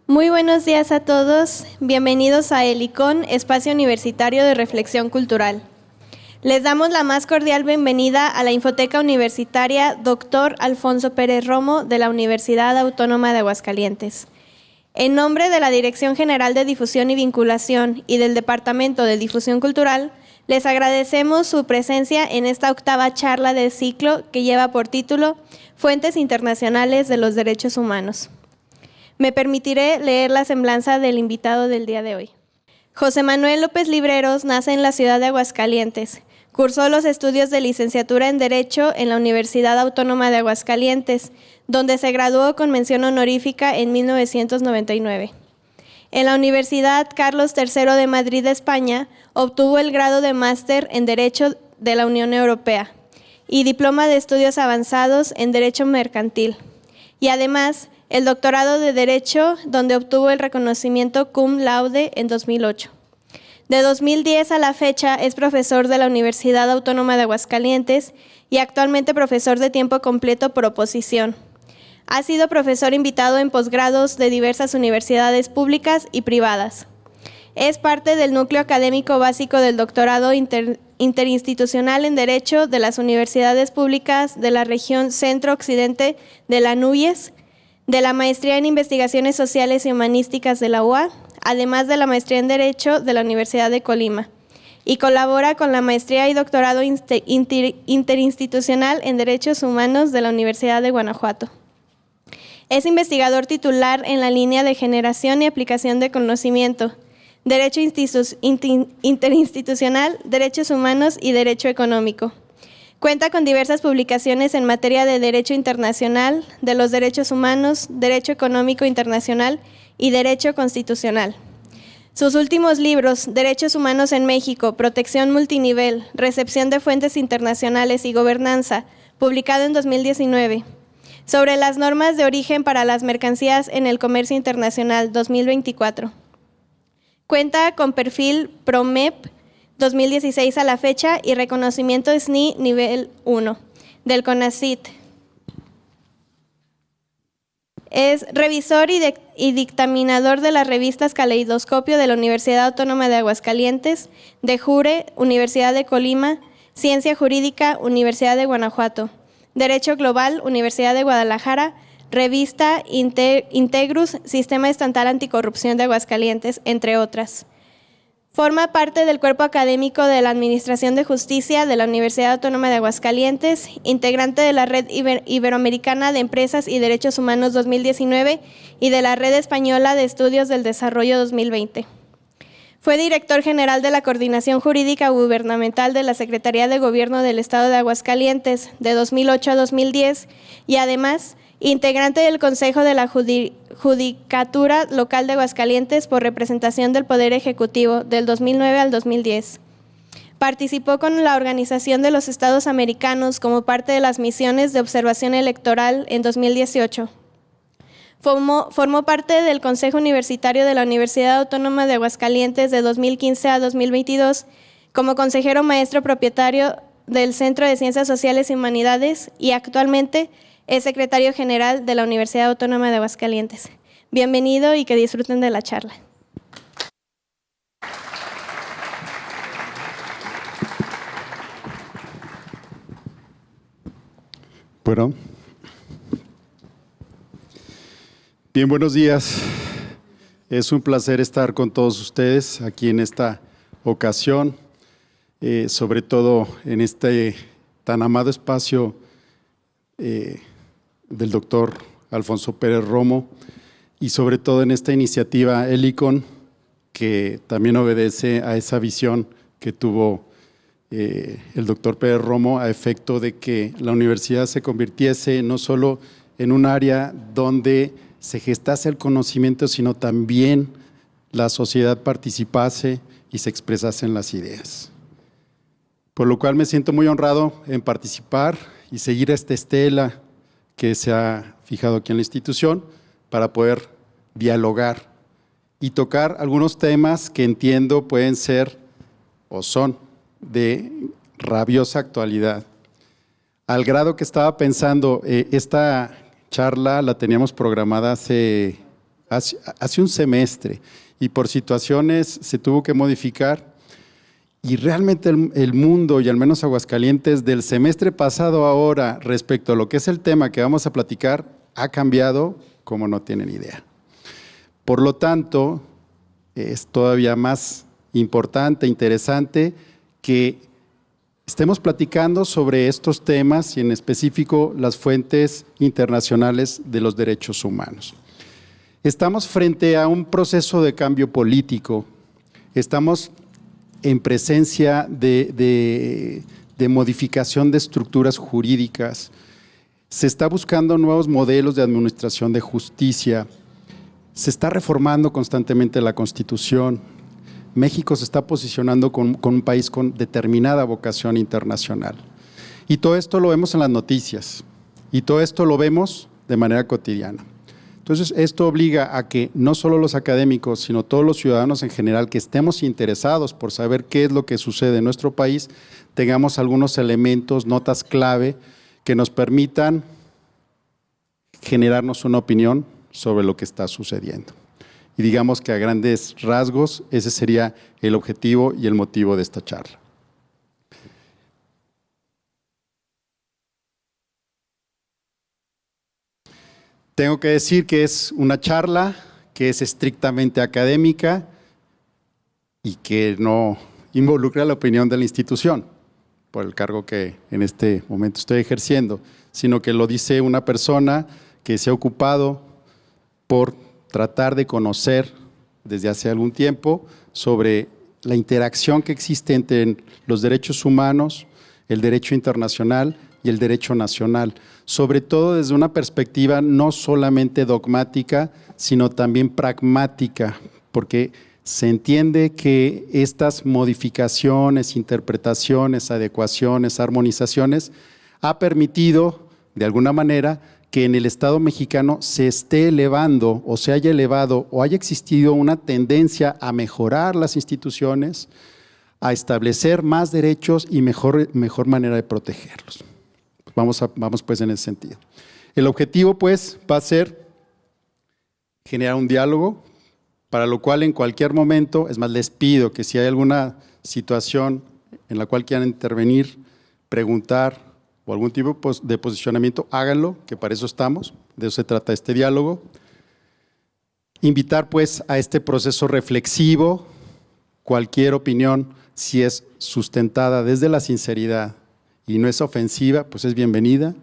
Muy buenos días a todos. Bienvenidos a el ICON, Espacio Universitario de Reflexión Cultural. Les damos la más cordial bienvenida a la Infoteca Universitaria Dr. Alfonso Pérez Romo de la Universidad Autónoma de Aguascalientes. En nombre de la Dirección General de Difusión y Vinculación y del Departamento de Difusión Cultural, les agradecemos su presencia en esta octava charla del ciclo que lleva por título Fuentes Internacionales de los Derechos Humanos. Me permitiré leer la semblanza del invitado del día de hoy. José Manuel López Libreros nace en la ciudad de Aguascalientes. Cursó los estudios de licenciatura en Derecho en la Universidad Autónoma de Aguascalientes, donde se graduó con mención honorífica en 1999. En la Universidad Carlos III de Madrid, España, obtuvo el grado de máster en Derecho de la Unión Europea y diploma de estudios avanzados en Derecho Mercantil, y además el doctorado de Derecho, donde obtuvo el reconocimiento cum laude en 2008. De 2010 a la fecha es profesor de la Universidad Autónoma de Aguascalientes y actualmente profesor de tiempo completo por oposición. Ha sido profesor invitado en posgrados de diversas universidades públicas y privadas. Es parte del núcleo académico básico del doctorado interinstitucional en Derecho de las universidades públicas de la región centro-occidente de la NUYES, de la maestría en Investigaciones Sociales y Humanísticas de la UA, además de la maestría en Derecho de la Universidad de Colima, y colabora con la maestría y doctorado interinstitucional en Derechos Humanos de la Universidad de Guanajuato. Es investigador titular en la línea de generación y aplicación de conocimiento, Derecho interinstitucional, Derechos Humanos y Derecho Económico. Cuenta con diversas publicaciones en materia de Derecho Internacional, de los Derechos Humanos, Derecho Económico Internacional y Derecho Constitucional. Sus últimos libros, Derechos Humanos en México, Protección Multinivel, Recepción de Fuentes Internacionales y Gobernanza, publicado en 2019. Sobre las normas de origen para las mercancías en el comercio internacional, 2024. Cuenta con perfil PROMEP 2016 a la fecha y reconocimiento SNI nivel 1 del CONACYT. Es revisor y dictaminador de las revistas Caleidoscopio de la Universidad Autónoma de Aguascalientes, de Jure, Universidad de Colima, Ciencia Jurídica, Universidad de Guanajuato, Derecho Global, Universidad de Guadalajara, Revista Integrus, Sistema Estatal Anticorrupción de Aguascalientes, entre otras. Forma parte del cuerpo académico de la Administración de Justicia de la Universidad Autónoma de Aguascalientes, integrante de la Red Iberoamericana de Empresas y Derechos Humanos 2019 y de la Red Española de Estudios del Desarrollo 2020. Fue director general de la Coordinación Jurídica Gubernamental de la Secretaría de Gobierno del Estado de Aguascalientes de 2008 a 2010 y además integrante del Consejo de la Judicatura Local de Aguascalientes por representación del Poder Ejecutivo del 2009 al 2010. Participó con la Organización de los Estados Americanos como parte de las misiones de observación electoral en 2018. Formó parte del Consejo Universitario de la Universidad Autónoma de Aguascalientes de 2015 a 2022 como consejero maestro propietario del Centro de Ciencias Sociales y Humanidades y actualmente es secretario general de la Universidad Autónoma de Aguascalientes. Bienvenido y que disfruten de la charla. Bueno, bien, buenos días. Es un placer estar con todos ustedes aquí en esta ocasión, sobre todo en este tan amado espacio del doctor Alfonso Pérez Romo y sobre todo en esta iniciativa El ICON, que también obedece a esa visión que tuvo el doctor Pérez Romo a efecto de que la universidad se convirtiese no solo en un área donde se gestase el conocimiento, sino también la sociedad participase y se expresasen las ideas. Por lo cual me siento muy honrado en participar y seguir esta estela que se ha fijado aquí en la institución para poder dialogar y tocar algunos temas que entiendo pueden ser o son de rabiosa actualidad. Al grado que estaba pensando, esta charla la teníamos programada hace hace un semestre, y por situaciones se tuvo que modificar. Y realmente el mundo, y al menos Aguascalientes, del semestre pasado a ahora, respecto a lo que es el tema que vamos a platicar, ha cambiado como no tienen idea. Por lo tanto, es todavía más importante, interesante, que estemos platicando sobre estos temas y en específico las fuentes internacionales de los derechos humanos. Estamos frente a un proceso de cambio político, estamos en presencia de modificación de estructuras jurídicas, se está buscando nuevos modelos de administración de justicia, se está reformando constantemente la Constitución. México se está posicionando con un país con determinada vocación internacional. Y todo esto lo vemos en las noticias, y todo esto lo vemos de manera cotidiana. Entonces, esto obliga a que no solo los académicos, sino todos los ciudadanos en general que estemos interesados por saber qué es lo que sucede en nuestro país, tengamos algunos elementos, notas clave, que nos permitan generarnos una opinión sobre lo que está sucediendo. Y digamos que a grandes rasgos, ese sería el objetivo y el motivo de esta charla. Tengo que decir que es una charla que es estrictamente académica y que no involucra la opinión de la institución, por el cargo que en este momento estoy ejerciendo, sino que lo dice una persona que se ha ocupado por tratar de conocer desde hace algún tiempo sobre la interacción que existe entre los derechos humanos, el derecho internacional y el derecho nacional, sobre todo desde una perspectiva no solamente dogmática, sino también pragmática, porque se entiende que estas modificaciones, interpretaciones, adecuaciones, armonizaciones, ha permitido, de alguna manera, que en el Estado mexicano se esté elevando o se haya elevado o haya existido una tendencia a mejorar las instituciones, a establecer más derechos y mejor manera de protegerlos. Vamos pues en ese sentido. El objetivo pues va a ser generar un diálogo, para lo cual en cualquier momento, es más, les pido que si hay alguna situación en la cual quieran intervenir, preguntar o algún tipo de posicionamiento, háganlo, que para eso estamos, de eso se trata este diálogo. Invitar pues a este proceso reflexivo, cualquier opinión, si es sustentada desde la sinceridad y no es ofensiva, pues es bienvenida.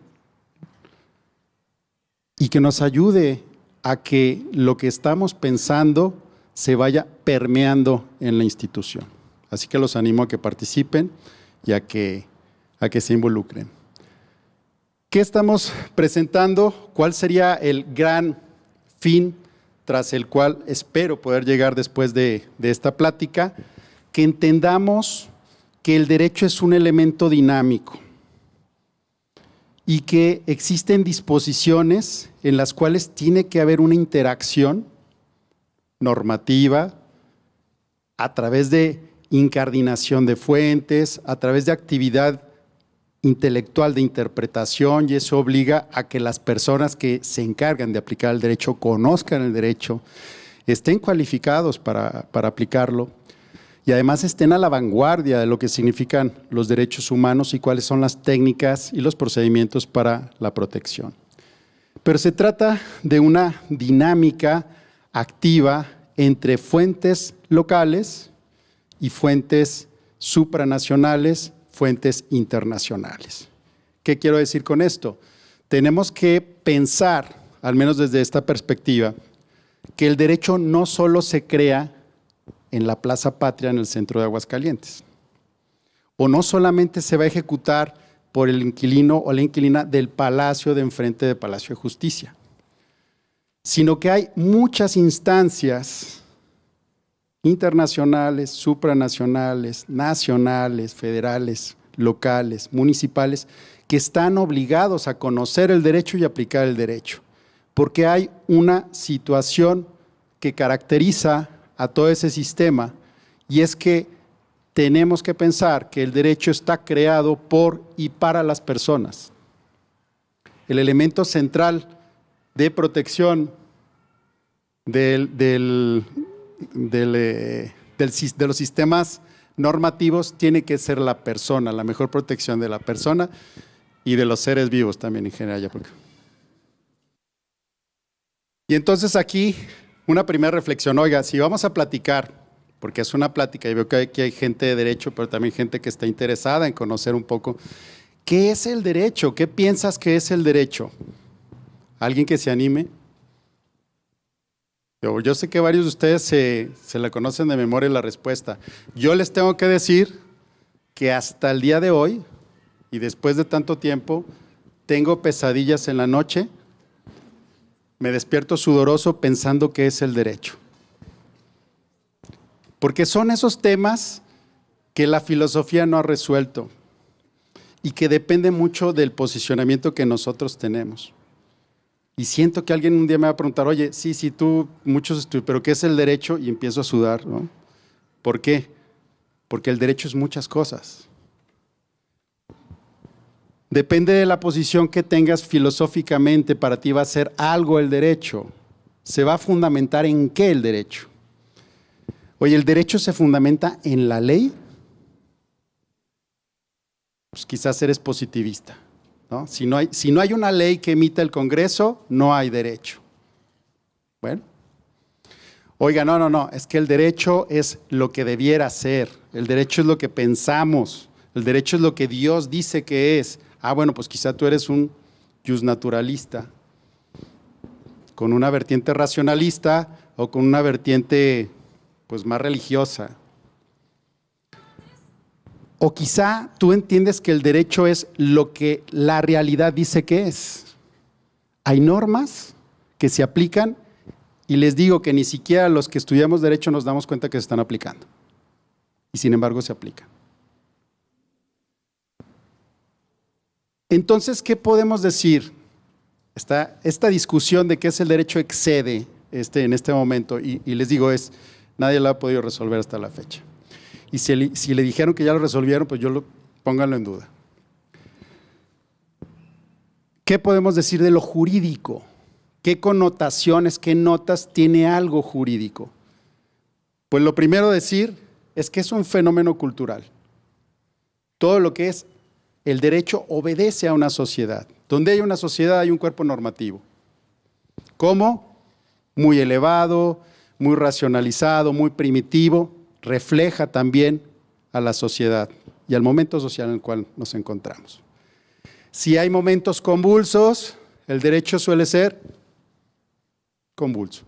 Y que nos ayude a que lo que estamos pensando se vaya permeando en la institución. Así que los animo a que participen y a que se involucren. ¿Qué estamos presentando? ¿Cuál sería el gran fin tras el cual espero poder llegar después de esta plática? Que entendamos que el derecho es un elemento dinámico y que existen disposiciones en las cuales tiene que haber una interacción normativa a través de incardinación de fuentes, a través de actividad intelectual de interpretación, y eso obliga a que las personas que se encargan de aplicar el derecho conozcan el derecho, estén cualificados para aplicarlo y además estén a la vanguardia de lo que significan los derechos humanos y cuáles son las técnicas y los procedimientos para la protección. Pero se trata de una dinámica activa entre fuentes locales y fuentes supranacionales, fuentes internacionales. ¿Qué quiero decir con esto? Tenemos que pensar, al menos desde esta perspectiva, que el derecho no solo se crea en la Plaza Patria en el centro de Aguascalientes, o no solamente se va a ejecutar por el inquilino o la inquilina del palacio de enfrente del Palacio de Justicia, sino que hay muchas instancias internacionales, supranacionales, nacionales, federales, locales, municipales, que están obligados a conocer el derecho y aplicar el derecho, porque hay una situación que caracteriza a todo ese sistema, y es que tenemos que pensar que el derecho está creado por y para las personas. El elemento central de protección de los sistemas normativos tiene que ser la persona, la mejor protección de la persona y de los seres vivos también en general. Y entonces aquí una primera reflexión, oiga, si vamos a platicar, porque es una plática y veo que aquí hay gente de derecho, pero también gente que está interesada en conocer un poco, ¿qué es el derecho? ¿Qué piensas que es el derecho? ¿Alguien que se anime? Yo sé que varios de ustedes se la conocen de memoria la respuesta. Yo les tengo que decir que hasta el día de hoy, y después de tanto tiempo, tengo pesadillas en la noche, me despierto sudoroso pensando qué es el derecho. Porque son esos temas que la filosofía no ha resuelto y que depende mucho del posicionamiento que nosotros tenemos. Y siento que alguien un día me va a preguntar, oye, sí, tú, muchos estudios, pero ¿qué es el derecho? Y empiezo a sudar, ¿no? ¿Por qué? Porque el derecho es muchas cosas. Depende de la posición que tengas filosóficamente, para ti va a ser algo el derecho. Se va a fundamentar en qué el derecho. Oye, ¿el derecho se fundamenta en la ley? Pues quizás eres positivista, ¿no? Si no hay una ley que emita el Congreso, no hay derecho. Bueno. Oiga, no, es que el derecho es lo que debiera ser. El derecho es lo que pensamos. El derecho es lo que Dios dice que es. Bueno, pues quizá tú eres un justnaturalista, con una vertiente racionalista o con una vertiente pues más religiosa. O quizá tú entiendes que el derecho es lo que la realidad dice que es. Hay normas que se aplican y les digo que ni siquiera los que estudiamos derecho nos damos cuenta que se están aplicando. Y sin embargo se aplican. Entonces, ¿qué podemos decir? Esta discusión de qué es el derecho excede en este momento y les digo, nadie lo ha podido resolver hasta la fecha. Y si le dijeron que ya lo resolvieron, pues pónganlo en duda. ¿Qué podemos decir de lo jurídico? ¿Qué connotaciones, qué notas tiene algo jurídico? Pues lo primero decir es que es un fenómeno cultural. Todo lo que es el derecho obedece a una sociedad. Donde hay una sociedad hay un cuerpo normativo. ¿Cómo? Muy elevado, muy racionalizado, muy primitivo, refleja también a la sociedad y al momento social en el cual nos encontramos. Si hay momentos convulsos, el derecho suele ser convulso.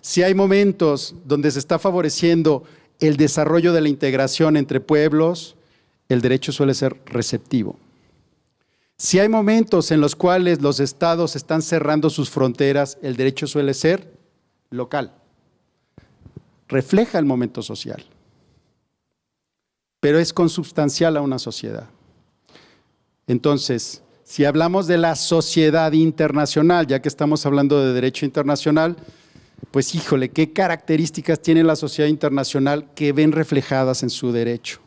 Si hay momentos donde se está favoreciendo el desarrollo de la integración entre pueblos, el derecho suele ser receptivo. Si hay momentos en los cuales los estados están cerrando sus fronteras, el derecho suele ser local. Refleja el momento social, pero es consubstancial a una sociedad. Entonces, si hablamos de la sociedad internacional, ya que estamos hablando de derecho internacional, pues híjole, ¿qué características tiene la sociedad internacional que ven reflejadas en su derecho?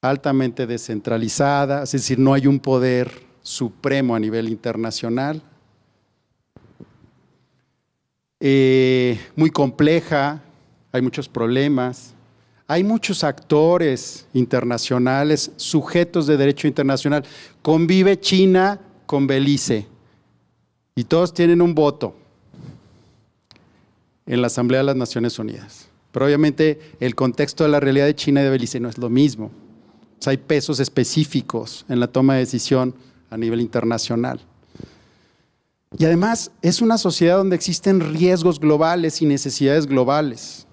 Altamente descentralizada, es decir, no hay un poder supremo a nivel internacional. Muy compleja, hay muchos problemas, hay muchos actores internacionales, sujetos de derecho internacional. Convive China con Belice y todos tienen un voto en la Asamblea de las Naciones Unidas. Pero obviamente el contexto de la realidad de China y de Belice no es lo mismo. O sea, hay pesos específicos en la toma de decisión a nivel internacional. Y además es una sociedad donde existen riesgos globales y necesidades globales.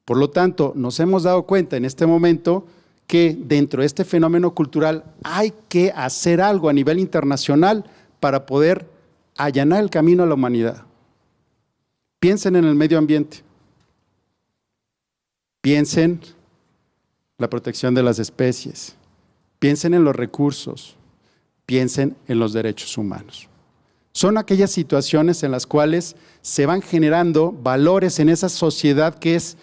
Por lo tanto, nos hemos dado cuenta en este momento que dentro de este fenómeno cultural hay que hacer algo a nivel internacional para poder allanar el camino a la humanidad. Piensen en el medio ambiente. Piensen en la protección de las especies. Piensen en los recursos. Piensen en los derechos humanos. Son aquellas situaciones en las cuales se van generando valores en esa sociedad que es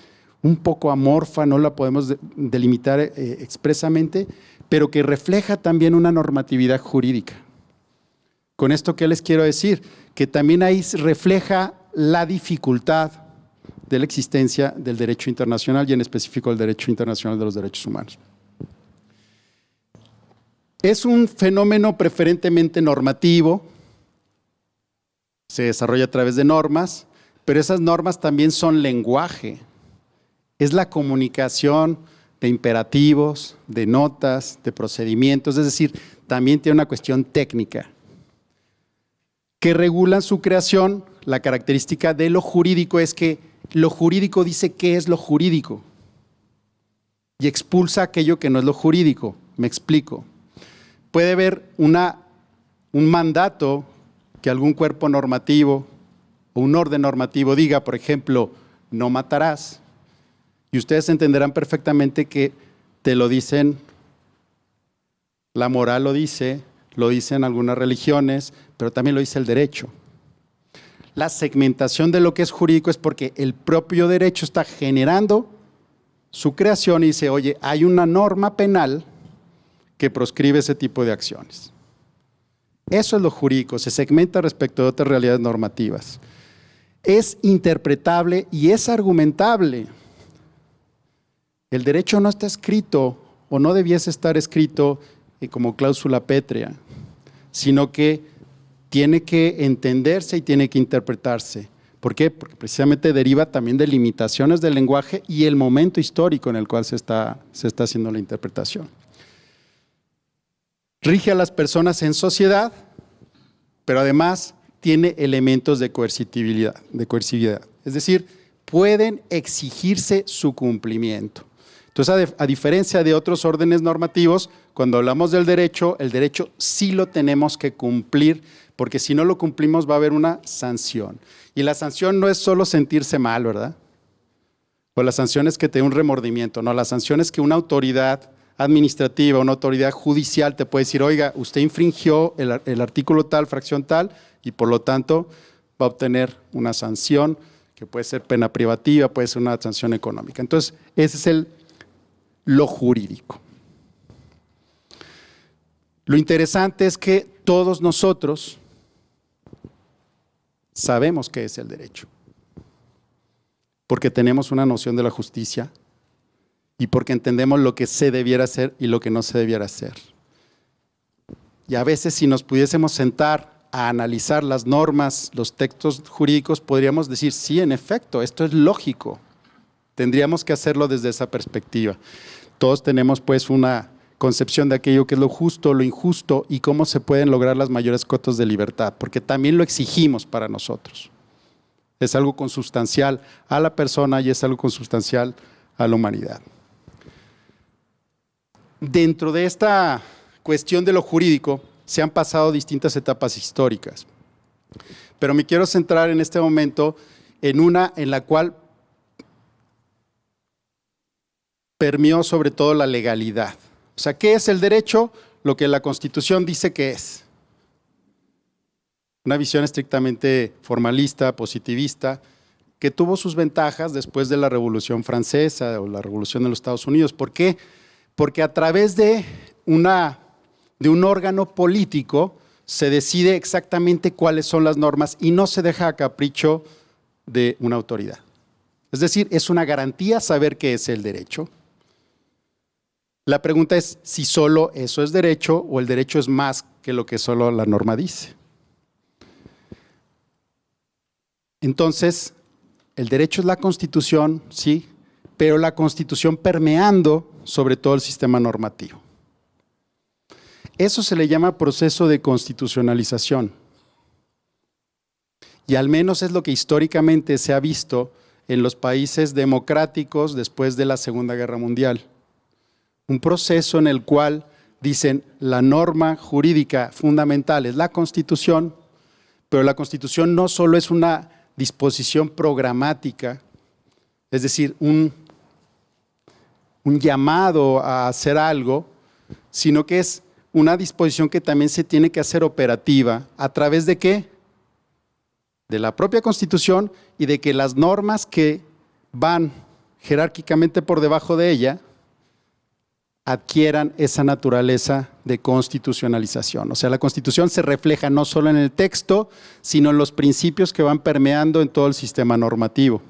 un poco amorfa, no la podemos delimitar expresamente, pero que refleja también una normatividad jurídica. ¿Con esto qué les quiero decir? Que también ahí refleja la dificultad de la existencia del derecho internacional y en específico el derecho internacional de los derechos humanos. Es un fenómeno preferentemente normativo, se desarrolla a través de normas, pero esas normas también son lenguaje. Es la comunicación de imperativos, de notas, de procedimientos, es decir, también tiene una cuestión técnica que regulan su creación. La característica de lo jurídico es que lo jurídico dice qué es lo jurídico y expulsa aquello que no es lo jurídico. Me explico. Puede haber un mandato que algún cuerpo normativo o un orden normativo diga, por ejemplo, no matarás. Y ustedes entenderán perfectamente que te lo dicen, la moral lo dicen algunas religiones, pero también lo dice el derecho. La segmentación de lo que es jurídico es porque el propio derecho está generando su creación y dice, oye, hay una norma penal que proscribe ese tipo de acciones. Eso es lo jurídico, se segmenta respecto de otras realidades normativas. Es interpretable y es argumentable. El derecho no está escrito o no debiese estar escrito como cláusula pétrea, sino que tiene que entenderse y tiene que interpretarse. ¿Por qué? Porque precisamente deriva también de limitaciones del lenguaje y el momento histórico en el cual se está haciendo la interpretación. Rige a las personas en sociedad, pero además tiene elementos de coercitividad. Es decir, pueden exigirse su cumplimiento. Entonces, a diferencia de otros órdenes normativos, cuando hablamos del derecho, el derecho sí lo tenemos que cumplir, porque si no lo cumplimos va a haber una sanción. Y la sanción no es solo sentirse mal, ¿verdad? O la sanción es que te dé un remordimiento, no, la sanción es que una autoridad administrativa, una autoridad judicial te puede decir, oiga, usted infringió el artículo tal, fracción tal, y por lo tanto va a obtener una sanción que puede ser pena privativa, puede ser una sanción económica. Entonces, ese es lo jurídico. Lo interesante es que todos nosotros sabemos qué es el derecho, porque tenemos una noción de la justicia y porque entendemos lo que se debiera hacer y lo que no se debiera hacer. Y a veces si nos pudiésemos sentar a analizar las normas, los textos jurídicos, podríamos decir, sí, en efecto, esto es lógico. Tendríamos que hacerlo desde esa perspectiva. Todos tenemos pues una concepción de aquello que es lo justo, lo injusto y cómo se pueden lograr las mayores cotas de libertad, porque también lo exigimos para nosotros. Es algo consustancial a la persona y es algo consustancial a la humanidad. Dentro de esta cuestión de lo jurídico se han pasado distintas etapas históricas, pero me quiero centrar en este momento en una en la cual permeó sobre todo la legalidad. O sea, ¿qué es el derecho? Lo que la Constitución dice que es. Una visión estrictamente formalista, positivista, que tuvo sus ventajas después de la Revolución Francesa o la Revolución de los Estados Unidos. ¿Por qué? Porque a través de un órgano político se decide exactamente cuáles son las normas y no se deja a capricho de una autoridad. Es decir, es una garantía saber qué es el derecho. La pregunta es si solo eso es derecho o el derecho es más que lo que solo la norma dice. Entonces, el derecho es la Constitución, sí, pero la Constitución permeando sobre todo el sistema normativo. Eso se le llama proceso de constitucionalización. Y al menos es lo que históricamente se ha visto en los países democráticos después de la Segunda Guerra Mundial. Un proceso en el cual dicen la norma jurídica fundamental es la Constitución, pero la Constitución no solo es una disposición programática, es decir, un llamado a hacer algo, sino que es una disposición que también se tiene que hacer operativa. ¿A través de qué? De la propia Constitución y de que las normas que van jerárquicamente por debajo de ella adquieran esa naturaleza de constitucionalización. O sea, la Constitución se refleja no solo en el texto, sino en los principios que van permeando en todo el sistema normativo.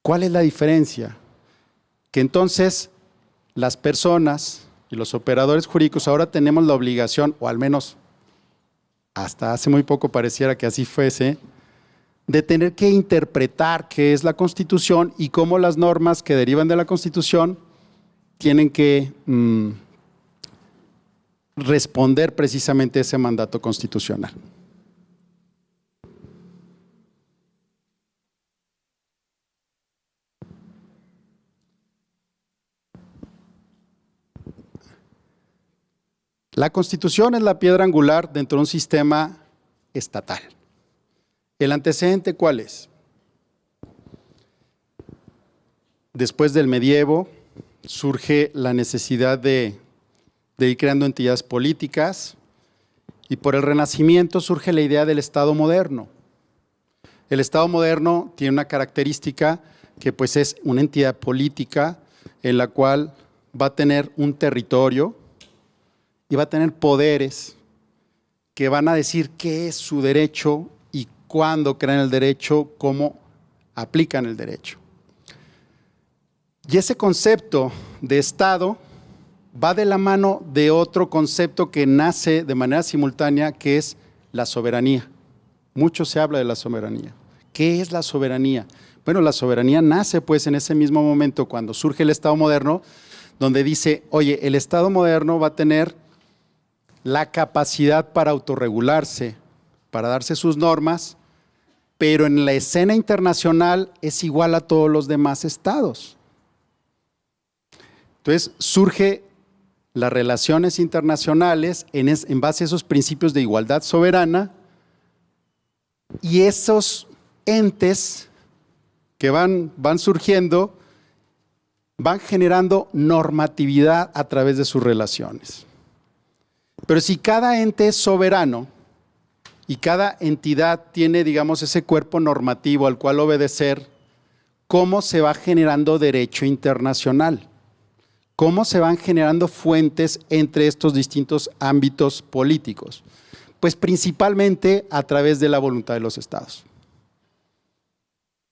¿Cuál es la diferencia? Que entonces las personas y los operadores jurídicos ahora tenemos la obligación, o al menos hasta hace muy poco pareciera que así fuese, de tener que interpretar qué es la Constitución y cómo las normas que derivan de la Constitución tienen que responder precisamente a ese mandato constitucional. La Constitución es la piedra angular dentro de un sistema estatal. ¿El antecedente cuál es? Después del medievo surge la necesidad de ir creando entidades políticas y por el Renacimiento surge la idea del Estado moderno. El Estado moderno tiene una característica que pues es una entidad política en la cual va a tener un territorio y va a tener poderes que van a decir qué es su derecho y cuándo crean el derecho, cómo aplican el derecho. Y ese concepto de Estado va de la mano de otro concepto que nace de manera simultánea, que es la soberanía. Mucho se habla de la soberanía. ¿Qué es la soberanía? Bueno, la soberanía nace pues en ese mismo momento cuando surge el Estado moderno, donde dice, oye, el Estado moderno va a tener la capacidad para autorregularse, para darse sus normas, pero en la escena internacional es igual a todos los demás estados. Entonces surge las relaciones internacionales en base a esos principios de igualdad soberana y esos entes que van surgiendo van generando normatividad a través de sus relaciones. Pero si cada ente es soberano y cada entidad tiene, digamos, ese cuerpo normativo al cual obedecer, ¿cómo se va generando derecho internacional? ¿Cómo se van generando fuentes entre estos distintos ámbitos políticos? Pues principalmente a través de la voluntad de los estados.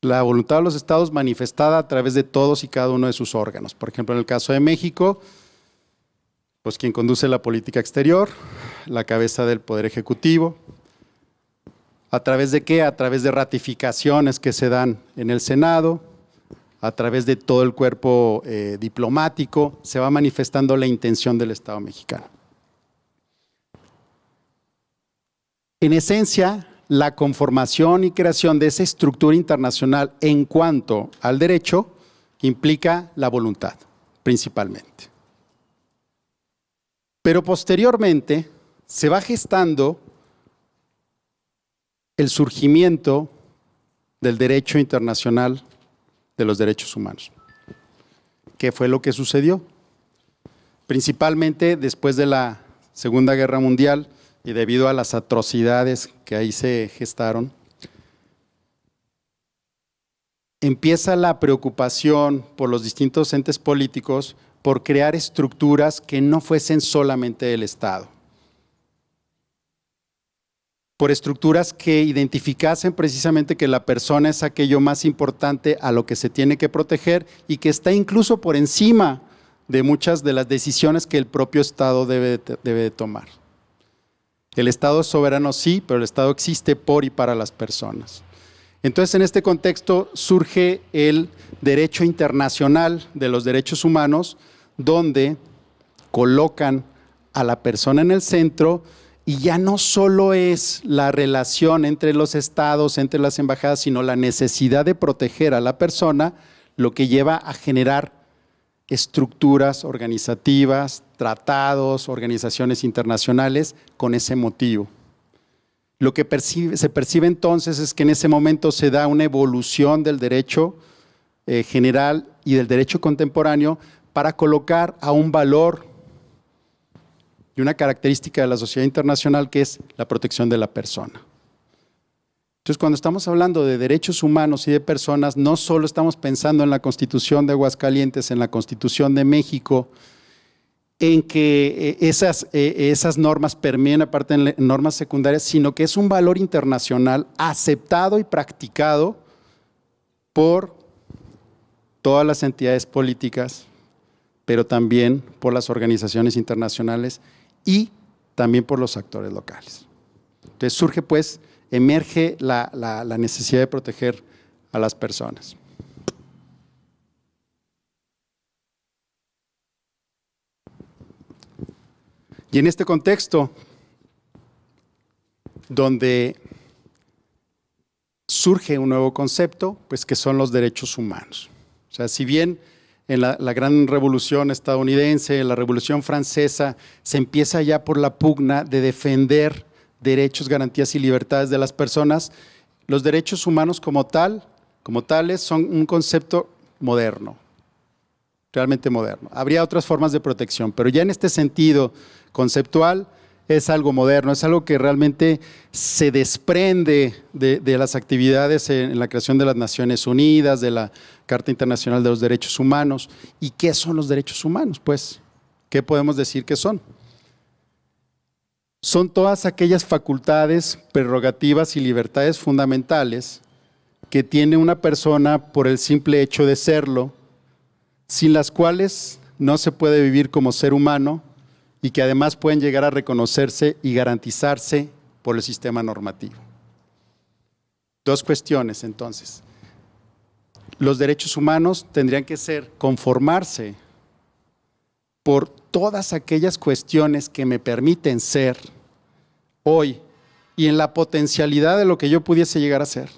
La voluntad de los estados manifestada a través de todos y cada uno de sus órganos. Por ejemplo, en el caso de México, pues quien conduce la política exterior, la cabeza del Poder Ejecutivo. ¿A través de qué? A través de ratificaciones que se dan en el Senado, a través de todo el cuerpo diplomático, se va manifestando la intención del Estado mexicano. En esencia, la conformación y creación de esa estructura internacional en cuanto al derecho implica la voluntad, principalmente. Pero posteriormente se va gestando el surgimiento del derecho internacional de los derechos humanos. ¿Qué fue lo que sucedió? Principalmente después de la Segunda Guerra Mundial y debido a las atrocidades que ahí se gestaron, empieza la preocupación por los distintos entes políticos por crear estructuras que no fuesen solamente del Estado. Por estructuras que identificasen precisamente que la persona es aquello más importante a lo que se tiene que proteger y que está incluso por encima de muchas de las decisiones que el propio Estado debe de tomar. El Estado es soberano, sí, pero el Estado existe por y para las personas. Entonces, en este contexto surge el derecho internacional de los derechos humanos, donde colocan a la persona en el centro y ya no solo es la relación entre los estados, entre las embajadas, sino la necesidad de proteger a la persona, lo que lleva a generar estructuras organizativas, tratados, organizaciones internacionales con ese motivo. Lo que se percibe entonces es que en ese momento se da una evolución del derecho general y del derecho contemporáneo para colocar a un valor y una característica de la sociedad internacional que es la protección de la persona. Entonces, cuando estamos hablando de derechos humanos y de personas, no solo estamos pensando en la Constitución de Aguascalientes, en la Constitución de México, en que esas normas permeen aparte en normas secundarias, sino que es un valor internacional aceptado y practicado por todas las entidades políticas, pero también por las organizaciones internacionales y también por los actores locales. Entonces surge pues, emerge la necesidad de proteger a las personas. Y en este contexto, donde surge un nuevo concepto, pues que son los derechos humanos. O sea, si bien en la gran revolución estadounidense, la revolución francesa, se empieza ya por la pugna de defender derechos, garantías y libertades de las personas, los derechos humanos como tales son un concepto moderno, realmente moderno. Habría otras formas de protección, pero ya en este sentido conceptual es algo moderno, es algo que realmente se desprende de las actividades en la creación de las Naciones Unidas, de la Carta Internacional de los Derechos Humanos. ¿Y qué son los derechos humanos? Pues, ¿qué podemos decir que son? Son todas aquellas facultades, prerrogativas y libertades fundamentales que tiene una persona por el simple hecho de serlo, sin las cuales no se puede vivir como ser humano y que además pueden llegar a reconocerse y garantizarse por el sistema normativo. Dos cuestiones entonces. Los derechos humanos tendrían que conformarse por todas aquellas cuestiones que me permiten ser hoy y en la potencialidad de lo que yo pudiese llegar a ser.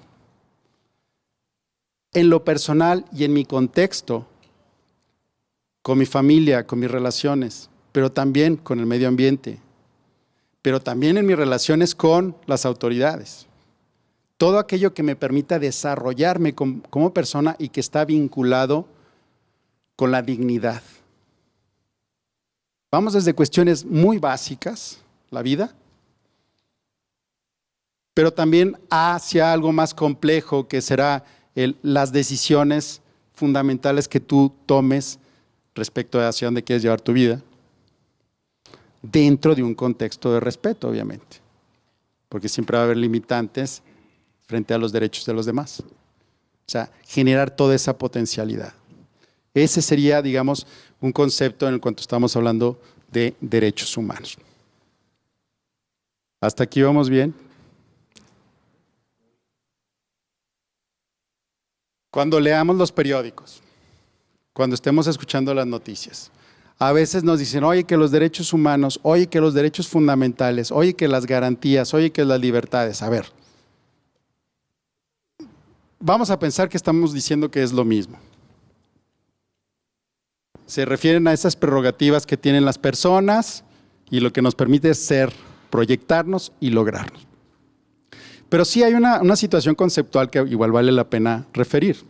En lo personal y en mi contexto, con mi familia, con mis relaciones, pero también con el medio ambiente, pero también en mis relaciones con las autoridades. Todo aquello que me permita desarrollarme como persona y que está vinculado con la dignidad. Vamos desde cuestiones muy básicas, la vida, pero también hacia algo más complejo que será las decisiones fundamentales que tú tomes respecto a hacia dónde quieres llevar tu vida, dentro de un contexto de respeto, obviamente, porque siempre va a haber limitantes frente a los derechos de los demás. O sea, generar toda esa potencialidad. Ese sería, digamos, un concepto en el cuanto estamos hablando de derechos humanos. ¿Hasta aquí vamos bien? Cuando leamos los periódicos, cuando estemos escuchando las noticias, a veces nos dicen, oye, que los derechos humanos, oye, que los derechos fundamentales, oye, que las garantías, oye, que las libertades. A ver, vamos a pensar que estamos diciendo que es lo mismo. Se refieren a esas prerrogativas que tienen las personas y lo que nos permite ser, proyectarnos y lograrnos. Pero sí hay una situación conceptual que igual vale la pena referir.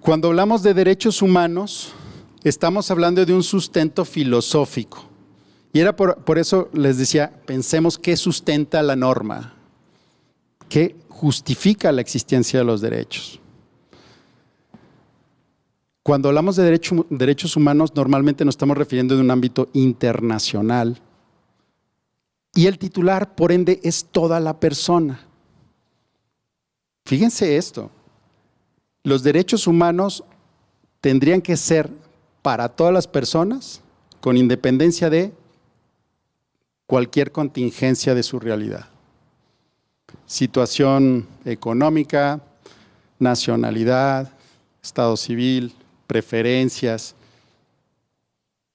Cuando hablamos de derechos humanos, estamos hablando de un sustento filosófico. Y era por eso les decía, pensemos qué sustenta la norma, qué justifica la existencia de los derechos. Cuando hablamos de derechos humanos, normalmente nos estamos refiriendo de un ámbito internacional. Y el titular, por ende, es toda la persona. Fíjense esto, los derechos humanos tendrían que ser para todas las personas, con independencia de cualquier contingencia de su realidad. Situación económica, nacionalidad, estado civil, preferencias,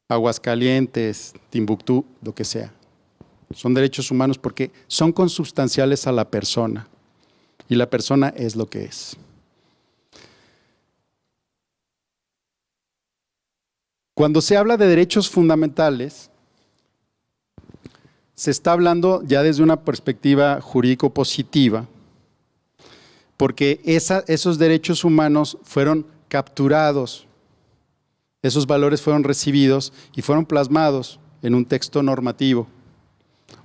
Aguascalientes, Timbuktu, lo que sea. Son derechos humanos porque son consubstanciales a la persona y la persona es lo que es. Cuando se habla de derechos fundamentales, se está hablando ya desde una perspectiva jurídico-positiva, porque esos derechos humanos fueron capturados, esos valores fueron recibidos y fueron plasmados en un texto normativo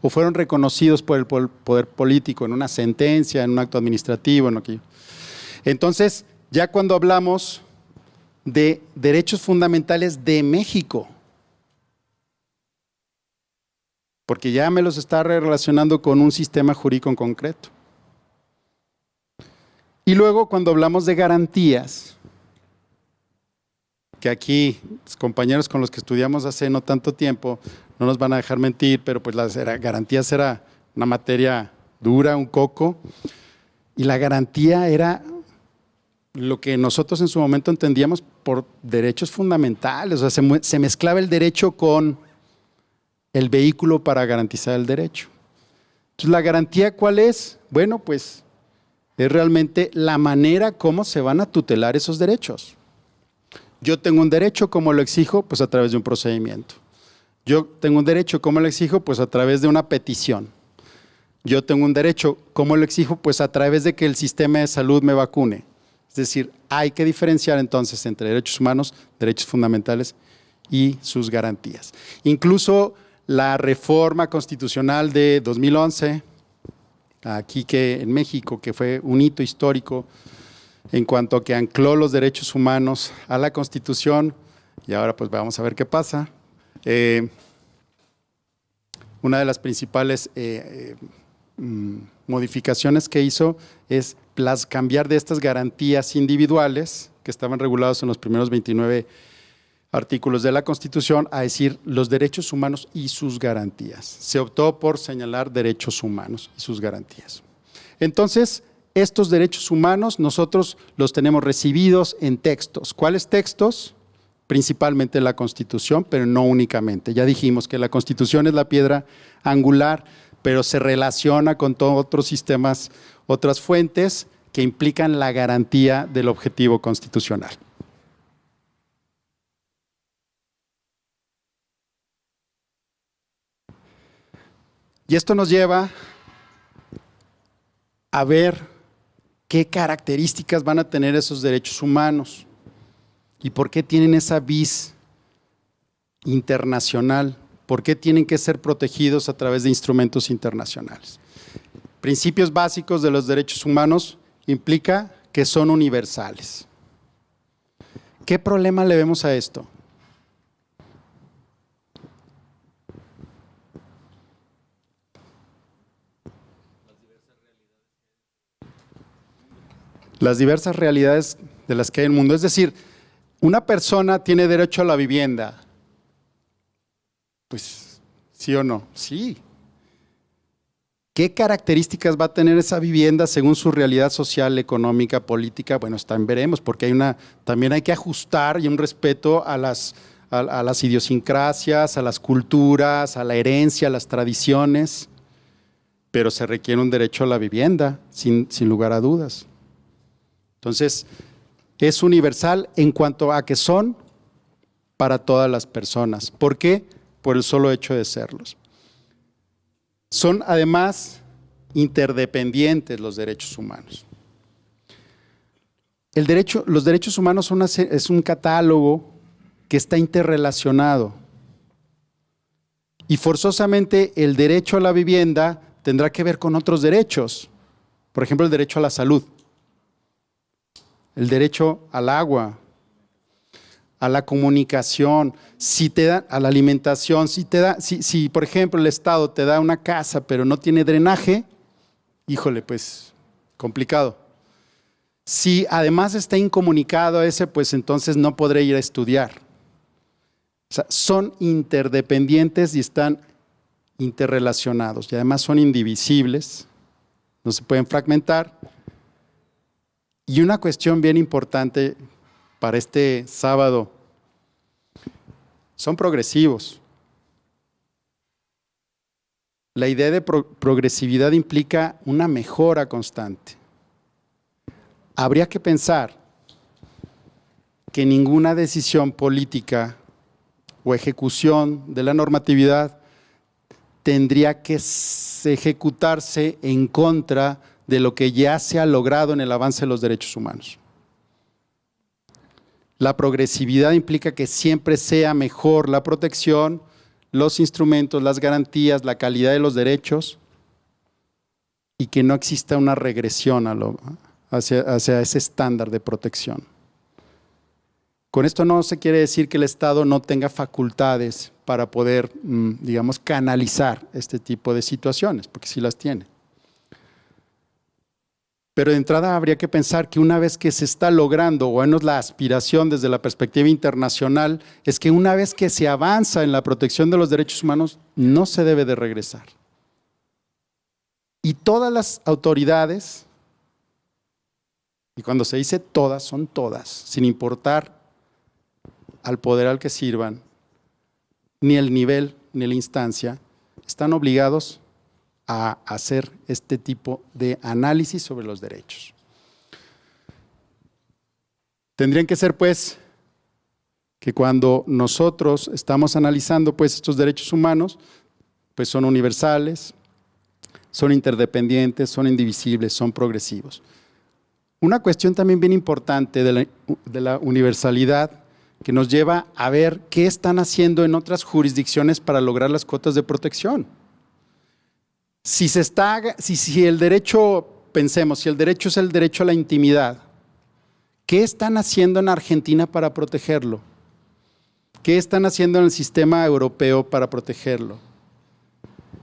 o fueron reconocidos por el poder político en una sentencia, en un acto administrativo, en aquello. Entonces, ya cuando hablamos de derechos fundamentales de México, porque ya me los está relacionando con un sistema jurídico en concreto. Y luego cuando hablamos de garantías, que aquí los compañeros con los que estudiamos hace no tanto tiempo no nos van a dejar mentir, pero pues las garantías era una materia dura, un coco, y la garantía era lo que nosotros en su momento entendíamos por derechos fundamentales, o sea, se mezclaba el derecho con el vehículo para garantizar el derecho. Entonces, ¿la garantía cuál es? Bueno, pues es realmente la manera como se van a tutelar esos derechos. Yo tengo un derecho, ¿cómo lo exijo? Pues a través de un procedimiento. Yo tengo un derecho, ¿cómo lo exijo? Pues a través de una petición. Yo tengo un derecho, ¿cómo lo exijo? Pues a través de que el sistema de salud me vacune. Es decir, hay que diferenciar entonces entre derechos humanos, derechos fundamentales y sus garantías. Incluso la reforma constitucional de 2011, aquí en México, que fue un hito histórico en cuanto a que ancló los derechos humanos a la Constitución, y ahora pues vamos a ver qué pasa. Una de las principales modificaciones que hizo es cambiar de estas garantías individuales que estaban reguladas en los primeros 29 artículos de la Constitución a decir los derechos humanos y sus garantías. Se optó por señalar derechos humanos y sus garantías. Entonces, estos derechos humanos nosotros los tenemos recibidos en textos. ¿Cuáles textos? Principalmente la Constitución, pero no únicamente. Ya dijimos que la Constitución es la piedra angular, pero se relaciona con todos otros sistemas, otras fuentes que implican la garantía del objetivo constitucional. Y esto nos lleva a ver qué características van a tener esos derechos humanos y por qué tienen esa vis internacional, por qué tienen que ser protegidos a través de instrumentos internacionales. Principios básicos de los derechos humanos implica que son universales. ¿Qué problema le vemos a esto? Las diversas realidades de las que hay en el mundo. Es decir, una persona tiene derecho a la vivienda. Pues, ¿sí o no? Sí. ¿Qué características va a tener esa vivienda según su realidad social, económica, política? Bueno, también veremos, porque también hay que ajustar y un respeto a las idiosincrasias, a las culturas, a la herencia, a las tradiciones, pero se requiere un derecho a la vivienda, sin lugar a dudas. Entonces, es universal en cuanto a que son para todas las personas. ¿Por qué? Por el solo hecho de serlos. Son además interdependientes los derechos humanos. Los derechos humanos es un catálogo que está interrelacionado. Y forzosamente el derecho a la vivienda tendrá que ver con otros derechos. Por ejemplo, el derecho a la salud, el derecho al agua, a la comunicación, a la alimentación, si por ejemplo el Estado te da una casa pero no tiene drenaje, híjole, pues complicado. Si además está incomunicado pues entonces no podré ir a estudiar. O sea, son interdependientes y están interrelacionados y además son indivisibles, no se pueden fragmentar. Y una cuestión bien importante para este sábado, son progresivos. La idea de progresividad implica una mejora constante. Habría que pensar que ninguna decisión política o ejecución de la normatividad tendría que ejecutarse en contra de lo que ya se ha logrado en el avance de los derechos humanos. La progresividad implica que siempre sea mejor la protección, los instrumentos, las garantías, la calidad de los derechos y que no exista una regresión hacia ese estándar de protección. Con esto no se quiere decir que el Estado no tenga facultades para poder, digamos, canalizar este tipo de situaciones, porque sí las tiene. Pero de entrada habría que pensar que una vez que se está logrando, o al menos la aspiración desde la perspectiva internacional, es que una vez que se avanza en la protección de los derechos humanos, no se debe de regresar. Y todas las autoridades, y cuando se dice todas, son todas, sin importar al poder al que sirvan, ni el nivel, ni la instancia, están obligados a hacer este tipo de análisis sobre los derechos. Tendrían que ser, pues, que cuando nosotros estamos analizando, pues, estos derechos humanos, pues son universales, son interdependientes, son indivisibles, son progresivos. Una cuestión también bien importante de la universalidad que nos lleva a ver qué están haciendo en otras jurisdicciones para lograr las cuotas de protección. Si el derecho, pensemos, si el derecho es el derecho a la intimidad, ¿qué están haciendo en Argentina para protegerlo? ¿Qué están haciendo en el sistema europeo para protegerlo?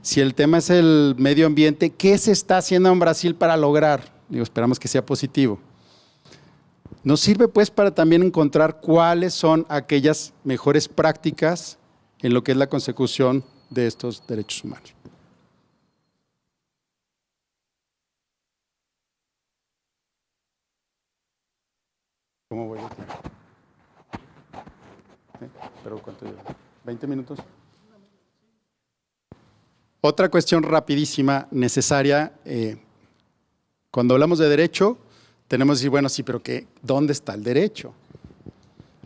Si el tema es el medio ambiente, ¿qué se está haciendo en Brasil para lograr? Esperamos que sea positivo. Nos sirve pues para también encontrar cuáles son aquellas mejores prácticas en lo que es la consecución de estos derechos humanos. ¿Cómo voy? ¿Pero cuánto llevo? ¿20 minutos? Otra cuestión rapidísima, necesaria. Cuando hablamos de derecho, tenemos que decir, bueno, sí, pero ¿dónde está el derecho?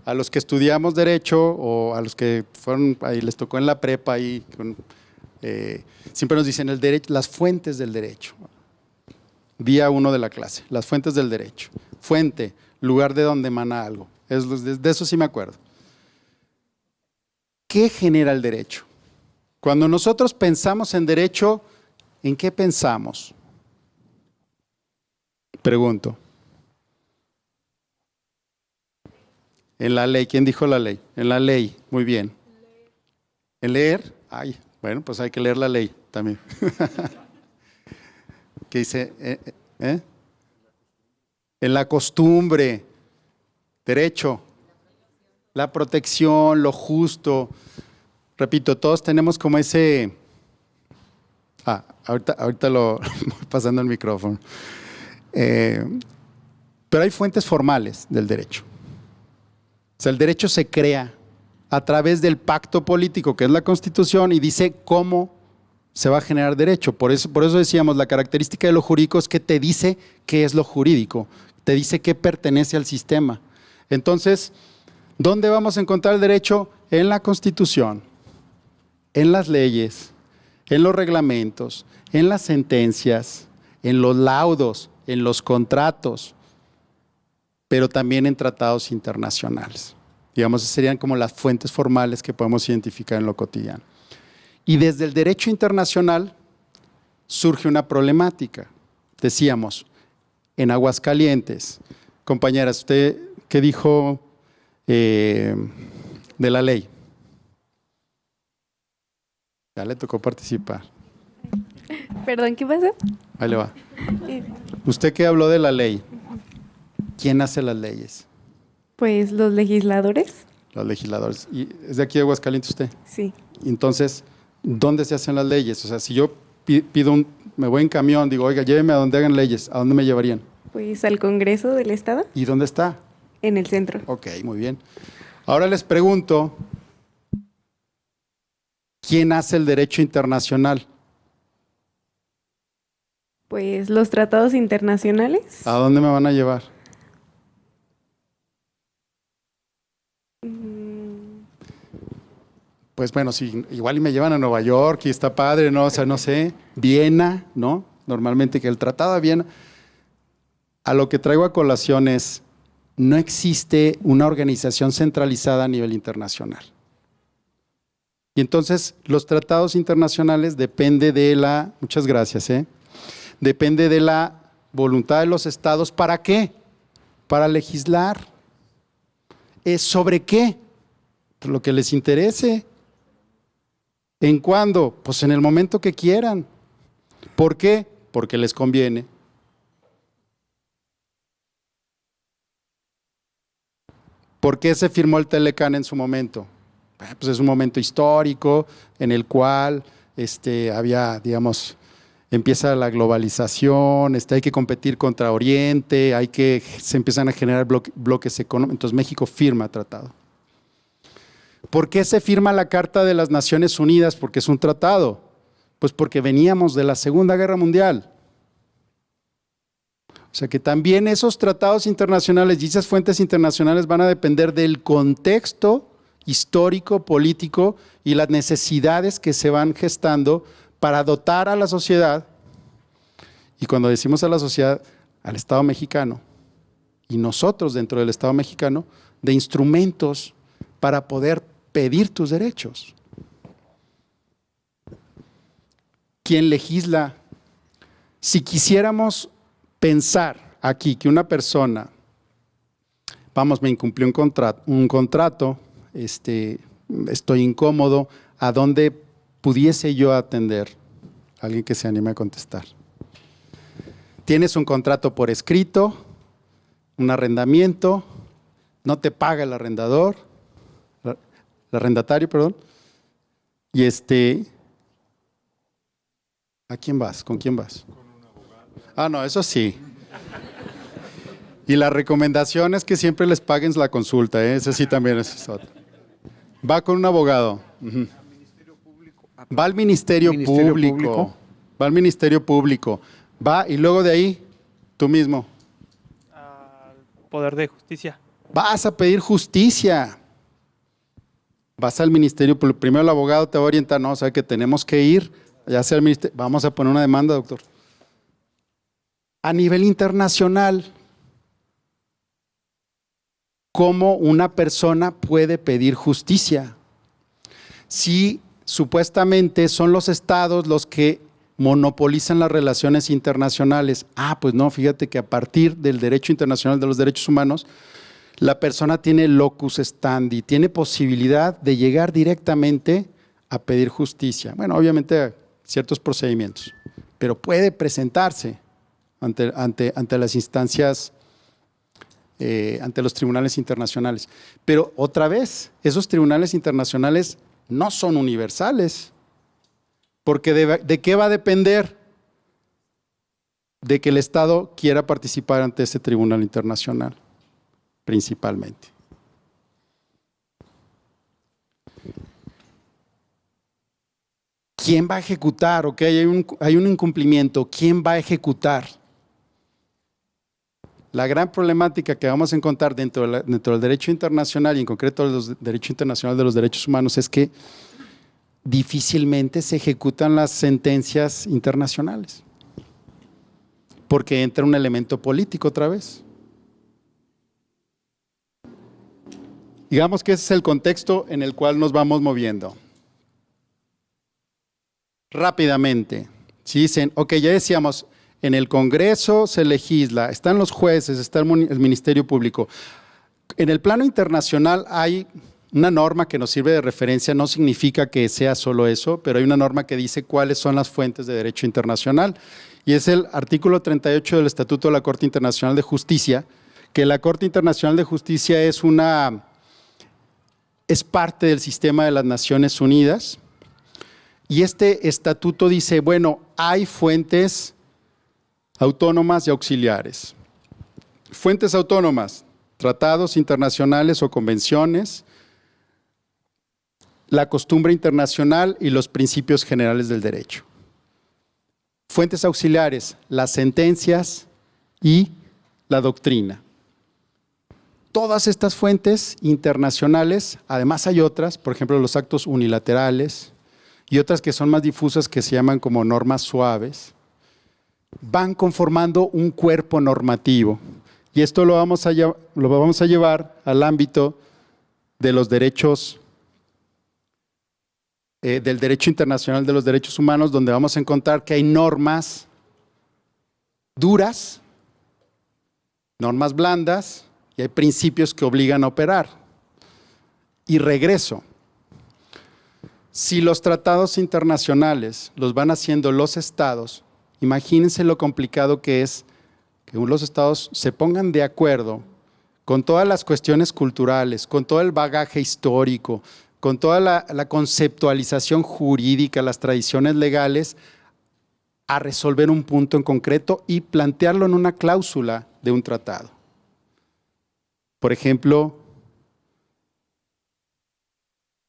A los que estudiamos derecho o a los que fueron, ahí les tocó en la prepa, siempre nos dicen el derecho, las fuentes del derecho. Día 1 de la clase, las fuentes del derecho. Fuente, lugar de donde emana algo. De eso sí me acuerdo. ¿Qué genera el derecho? Cuando nosotros pensamos en derecho, ¿en qué pensamos? Pregunto. En la ley. ¿Quién dijo la ley? En la ley. Muy bien. ¿En leer? Ay, bueno, pues hay que leer la ley también. ¿Qué dice? En la costumbre. Derecho. La protección, lo justo. Repito, todos tenemos como ese… ahorita lo voy pasando el micrófono. Pero hay fuentes formales del derecho. O sea, el derecho se crea a través del pacto político, que es la Constitución, y dice cómo se va a generar derecho. Por eso decíamos, la característica de lo jurídico es que te dice qué es lo jurídico, te dice qué pertenece al sistema. Entonces, ¿dónde vamos a encontrar el derecho? En la Constitución, en las leyes, en los reglamentos, en las sentencias, en los laudos, en los contratos, pero también en tratados internacionales. Digamos, serían como las fuentes formales que podemos identificar en lo cotidiano. Y desde el derecho internacional surge una problemática. Decíamos, en Aguascalientes, compañeras, ¿usted qué dijo de la ley? Ya le tocó participar. Perdón, ¿qué pasó? Ahí le va. ¿Usted qué habló de la ley? ¿Quién hace las leyes? Pues los legisladores. Los legisladores. ¿Y es de aquí de Aguascalientes usted? Sí. Entonces, ¿dónde se hacen las leyes? O sea, si yo me voy en camión, digo, oiga, lléveme a donde hagan leyes, ¿a dónde me llevarían? Pues al Congreso del Estado. ¿Y dónde está? En el centro. Ok, muy bien. Ahora les pregunto, ¿quién hace el derecho internacional? Pues los tratados internacionales. ¿A dónde me van a llevar? Pues bueno, sí, igual y me llevan a Nueva York y está padre, ¿no? O sea, no sé, Viena, ¿no? Normalmente que el Tratado de Viena. A lo que traigo a colación es, no existe una organización centralizada a nivel internacional. Y entonces los tratados internacionales depende de la, muchas gracias, depende de la voluntad de los estados. ¿Para qué? Para legislar. ¿Sobre qué? Pues lo que les interese. ¿En cuándo? Pues en el momento que quieran. ¿Por qué? Porque les conviene. ¿Por qué se firmó el Telecán en su momento? Pues es un momento histórico en el cual había, digamos, empieza la globalización, hay que competir contra Oriente, se empiezan a generar bloques económicos. Entonces México firma tratado. ¿Por qué se firma la Carta de las Naciones Unidas? Porque es un tratado. Pues porque veníamos de la Segunda Guerra Mundial. O sea que también esos tratados internacionales y esas fuentes internacionales van a depender del contexto histórico, político y las necesidades que se van gestando para dotar a la sociedad, y cuando decimos a la sociedad, al Estado mexicano, y nosotros dentro del Estado mexicano, de instrumentos para poder pedir tus derechos. ¿Quién legisla? Si quisiéramos pensar aquí que una persona, me incumplió un contrato, estoy incómodo, ¿a dónde pudiese yo atender? Alguien que se anime a contestar. Tienes un contrato por escrito, un arrendamiento, no te paga el arrendador, el arrendatario, perdón, y ¿a quién vas? ¿Con quién vas? Con un abogado. No, eso sí. Y la recomendación es que siempre les paguen la consulta, Ese sí también es otro. Va con un abogado. Uh-huh. Va al Ministerio Público. Va al Ministerio Público. Va y luego de ahí, tú mismo. Al Poder de Justicia. Vas a pedir justicia. Vas al Ministerio Público. Primero el abogado te va a orientar, no, o sea que tenemos que ir, ya sea al Ministerio. Vamos a poner una demanda, doctor. A nivel internacional, ¿cómo una persona puede pedir justicia? Si supuestamente son los estados los que monopolizan las relaciones internacionales. Pues no, fíjate que a partir del derecho internacional de los derechos humanos, la persona tiene locus standi, tiene posibilidad de llegar directamente a pedir justicia. Bueno, obviamente ciertos procedimientos, pero puede presentarse ante las instancias, ante los tribunales internacionales. Pero otra vez, esos tribunales internacionales no son universales. Porque ¿de qué va a depender? De que el Estado quiera participar ante ese tribunal internacional, principalmente. ¿Quién va a ejecutar? Ok, hay un incumplimiento. ¿Quién va a ejecutar? La gran problemática que vamos a encontrar dentro del derecho internacional y en concreto el derecho internacional de los derechos humanos es que difícilmente se ejecutan las sentencias internacionales, porque entra un elemento político otra vez. Digamos que ese es el contexto en el cual nos vamos moviendo. Rápidamente, si dicen, ok, ya decíamos, en el Congreso se legisla, están los jueces, está el Ministerio Público. En el plano internacional hay una norma que nos sirve de referencia, no significa que sea solo eso, pero hay una norma que dice cuáles son las fuentes de derecho internacional, y es el artículo 38 del Estatuto de la Corte Internacional de Justicia, que la Corte Internacional de Justicia es parte del sistema de las Naciones Unidas, y este estatuto dice, bueno, hay fuentes autónomas y auxiliares. Fuentes autónomas, tratados internacionales o convenciones, la costumbre internacional y los principios generales del derecho. Fuentes auxiliares, las sentencias y la doctrina. Todas estas fuentes internacionales, además hay otras, por ejemplo los actos unilaterales y otras que son más difusas que se llaman como normas suaves, van conformando un cuerpo normativo. Y esto lo vamos a llevar al ámbito de los derechos del derecho internacional de los derechos humanos, donde vamos a encontrar que hay normas duras, normas blandas, y hay principios que obligan a operar. Y regreso. Si los tratados internacionales los van haciendo los estados, imagínense lo complicado que es que los estados se pongan de acuerdo con todas las cuestiones culturales, con todo el bagaje histórico, con toda la conceptualización jurídica, las tradiciones legales, a resolver un punto en concreto y plantearlo en una cláusula de un tratado. Por ejemplo,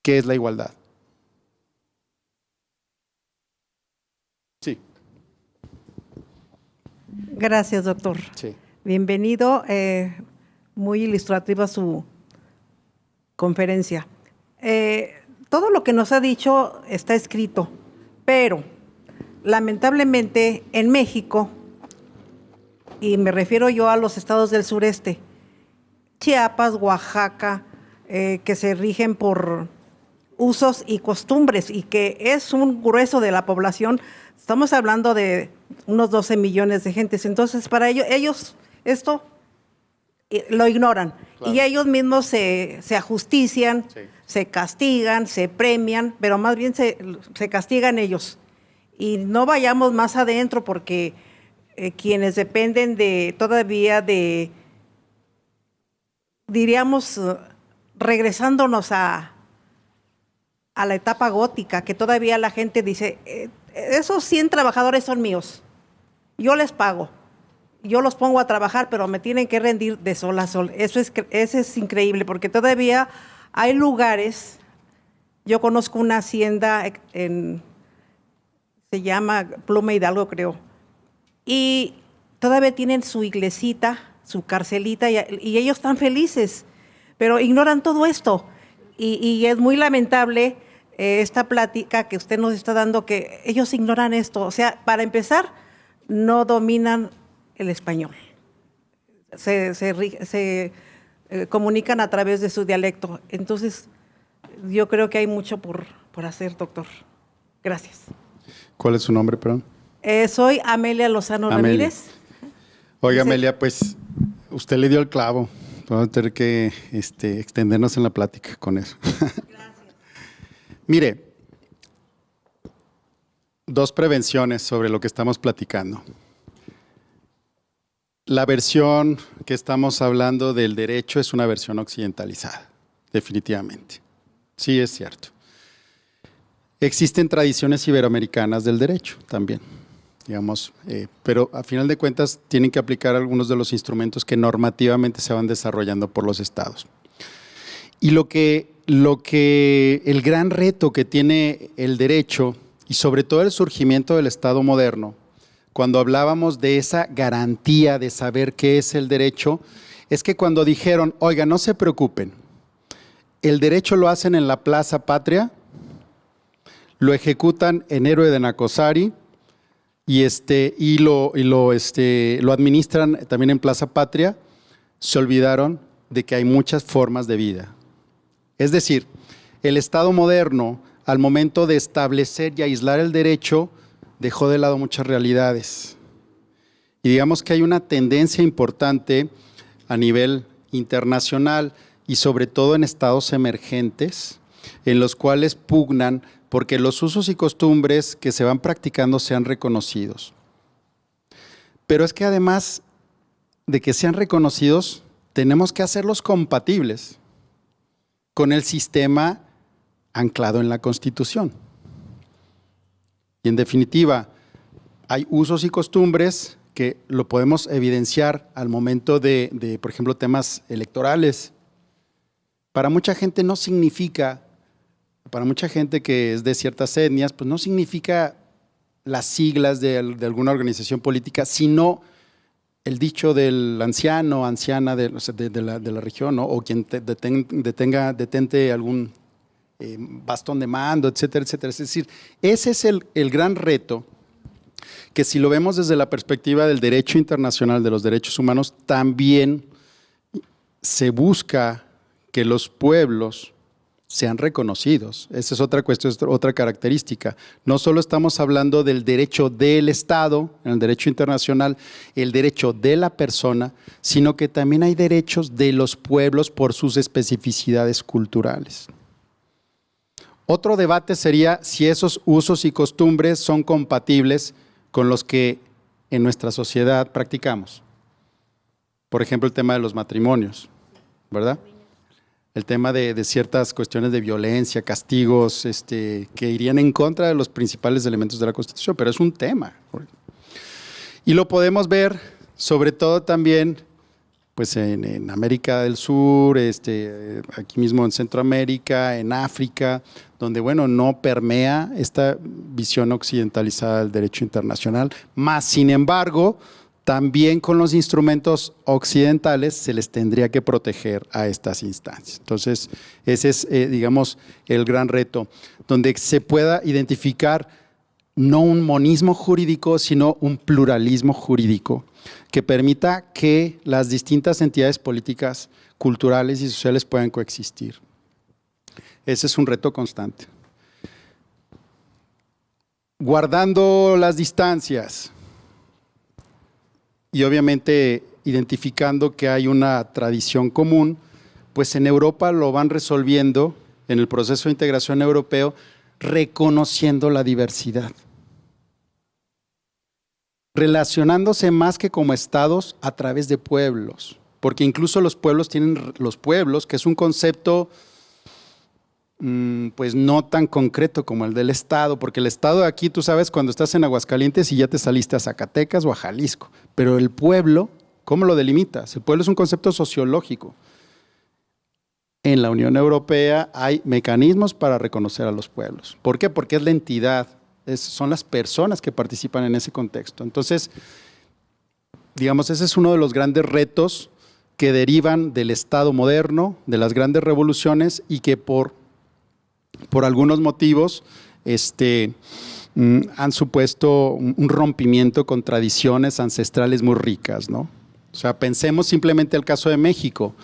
¿qué es la igualdad? Sí. Gracias, doctor. Sí. Bienvenido. Muy ilustrativa su conferencia. Todo lo que nos ha dicho está escrito, pero lamentablemente en México, y me refiero yo a los estados del sureste, Chiapas, Oaxaca, que se rigen por usos y costumbres y que es un grueso de la población, estamos hablando de unos 12 millones de gentes, entonces para ellos esto lo ignoran, claro. Y ellos mismos se ajustician, sí. Se castigan, se premian, pero más bien se castigan ellos. Y no vayamos más adentro porque quienes dependen todavía de, diríamos, regresándonos a la etapa gótica, que todavía la gente dice, esos 100 trabajadores son míos, yo les pago, yo los pongo a trabajar, pero me tienen que rendir de sol a sol. Eso es increíble, porque todavía hay lugares, yo conozco una hacienda, se llama Pluma Hidalgo, creo, y todavía tienen su iglesita, su carcelita, y ellos están felices, pero ignoran todo esto. Y es muy lamentable esta plática que usted nos está dando, que ellos ignoran esto. O sea, para empezar, no dominan el español. Se comunican a través de su dialecto. Entonces, yo creo que hay mucho por hacer, doctor. Gracias. ¿Cuál es su nombre, perdón? Soy Amelia Lozano Ramírez. Oiga, Amelia, pues usted le dio el clavo. Vamos a tener que extendernos en la plática con eso. Gracias. Mire, dos prevenciones sobre lo que estamos platicando. La versión que estamos hablando del derecho es una versión occidentalizada, definitivamente. Sí, es cierto. Existen tradiciones iberoamericanas del derecho también, digamos, pero a final de cuentas tienen que aplicar algunos de los instrumentos que normativamente se van desarrollando por los estados. Y lo que el gran reto que tiene el derecho, y sobre todo el surgimiento del Estado moderno, cuando hablábamos de esa garantía de saber qué es el derecho, es que cuando dijeron, oiga, no se preocupen, el derecho lo hacen en la Plaza Patria, lo ejecutan en Héroe de Nacosari y lo administran también en Plaza Patria, se olvidaron de que hay muchas formas de vida. Es decir, el Estado moderno, al momento de establecer y aislar el derecho, dejó de lado muchas realidades. Y digamos que hay una tendencia importante a nivel internacional y sobre todo en estados emergentes, en los cuales pugnan porque los usos y costumbres que se van practicando sean reconocidos. Pero es que además de que sean reconocidos, tenemos que hacerlos compatibles con el sistema anclado en la Constitución. Y en definitiva, hay usos y costumbres que lo podemos evidenciar al momento de, por ejemplo, temas electorales. Para mucha gente no significa, para mucha gente que es de ciertas etnias, pues no significa las siglas de alguna organización política, sino el dicho del anciano, anciana de la región, ¿no? O quien detente algún bastón de mando, etcétera, etcétera. Es decir, ese es el gran reto que, si lo vemos desde la perspectiva del derecho internacional de los derechos humanos, también se busca que los pueblos sean reconocidos. Esa es otra cuestión, es otra característica. No solo estamos hablando del derecho del Estado, en el derecho internacional, el derecho de la persona, sino que también hay derechos de los pueblos por sus especificidades culturales. Otro debate sería si esos usos y costumbres son compatibles con los que en nuestra sociedad practicamos. Por ejemplo, el tema de los matrimonios, ¿verdad? El tema de ciertas cuestiones de violencia, castigos, que irían en contra de los principales elementos de la Constitución, pero es un tema. Y lo podemos ver, sobre todo también, pues en América del Sur, aquí mismo en Centroamérica, en África, donde, bueno, no permea esta visión occidentalizada del derecho internacional, más sin embargo, también con los instrumentos occidentales se les tendría que proteger a estas instancias. Entonces, ese es, digamos, el gran reto, donde se pueda identificar no un monismo jurídico, sino un pluralismo jurídico que permita que las distintas entidades políticas, culturales y sociales puedan coexistir. Ese es un reto constante. Guardando las distancias y obviamente identificando que hay una tradición común, pues en Europa lo van resolviendo en el proceso de integración europeo, reconociendo la diversidad, relacionándose más que como estados a través de pueblos, porque incluso los pueblos tienen los pueblos, que es un concepto pues no tan concreto como el del estado, porque el estado de aquí, tú sabes, cuando estás en Aguascalientes y ya te saliste a Zacatecas o a Jalisco, pero el pueblo, ¿cómo lo delimitas? El pueblo es un concepto sociológico. En la Unión Europea hay mecanismos para reconocer a los pueblos. ¿Por qué? Porque es la entidad, son las personas que participan en ese contexto. Entonces, digamos, ese es uno de los grandes retos que derivan del Estado moderno, de las grandes revoluciones y que por algunos motivos han supuesto un rompimiento con tradiciones ancestrales muy ricas, ¿no? O sea, pensemos simplemente el caso de México.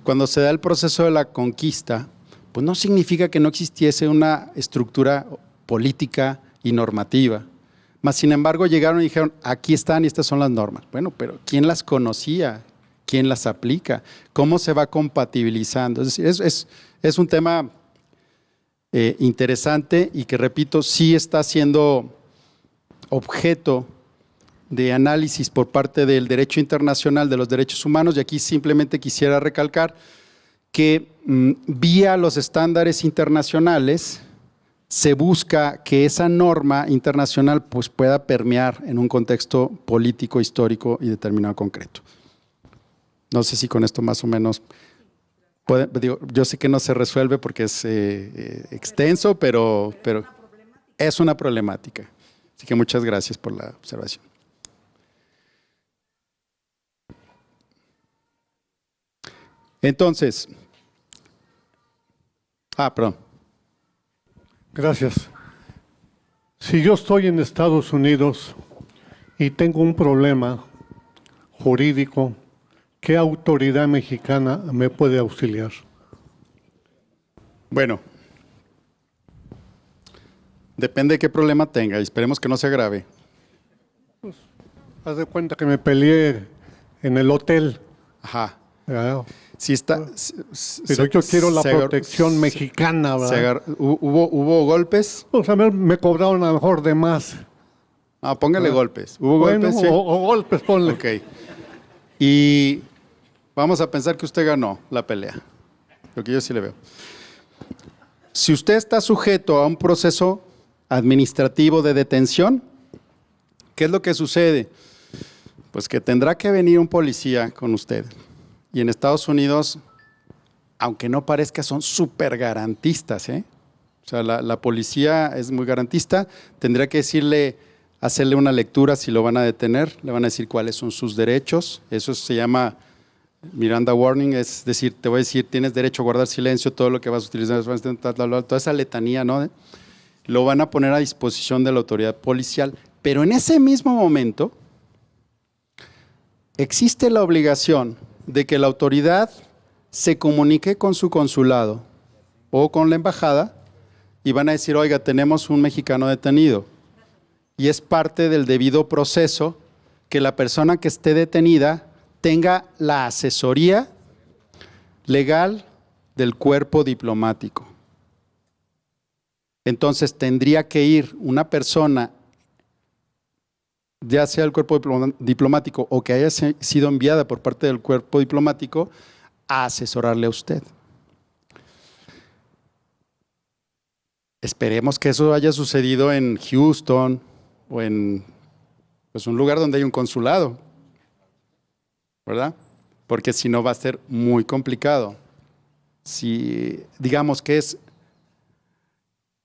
Cuando se da el proceso de la conquista, pues no significa que no existiese una estructura política y normativa. Mas, sin embargo, llegaron y dijeron, aquí están y estas son las normas. Bueno, pero ¿quién las conocía? ¿Quién las aplica? ¿Cómo se va compatibilizando? Es decir, es un tema interesante y que, repito, sí está siendo objeto de análisis por parte del derecho internacional de los derechos humanos, y aquí simplemente quisiera recalcar que vía los estándares internacionales se busca que esa norma internacional pues, pueda permear en un contexto político, histórico y determinado concreto. No sé si con esto más o menos, yo sé que no se resuelve porque es extenso, pero es una problemática. Así que muchas gracias por la observación. Entonces, perdón. Gracias. Si yo estoy en Estados Unidos y tengo un problema jurídico, ¿qué autoridad mexicana me puede auxiliar? Bueno, depende de qué problema tenga y esperemos que no sea grave. Pues, haz de cuenta que me peleé en el hotel. Ajá. ¿Verdad? Sí está, pero yo quiero la protección mexicana, ¿verdad? ¿Hubo golpes? O sea, me cobraron a lo mejor de más. Póngale golpes. ¿Hubo golpes? Sí. O golpes, ponle. Ok. Y vamos a pensar que usted ganó la pelea. Lo que yo sí le veo. Si usted está sujeto a un proceso administrativo de detención, ¿qué es lo que sucede? Pues que tendrá que venir un policía con usted. Y en Estados Unidos, aunque no parezca, son súper garantistas, ¿eh? O sea, la policía es muy garantista. Tendría que hacerle una lectura si lo van a detener. Le van a decir cuáles son sus derechos. Eso se llama Miranda Warning, es decir, te voy a decir, tienes derecho a guardar silencio, todo lo que vas a utilizar, toda esa letanía, ¿no? Lo van a poner a disposición de la autoridad policial. Pero en ese mismo momento, existe la obligación de que la autoridad se comunique con su consulado o con la embajada y van a decir, oiga, tenemos un mexicano detenido. Y es parte del debido proceso que la persona que esté detenida tenga la asesoría legal del cuerpo diplomático. Entonces tendría que ir una persona, ya sea el cuerpo diplomático o que haya sido enviada por parte del cuerpo diplomático, a asesorarle a usted. Esperemos que eso haya sucedido en Houston o en pues, un lugar donde hay un consulado, ¿verdad? Porque si no va a ser muy complicado. Si digamos que es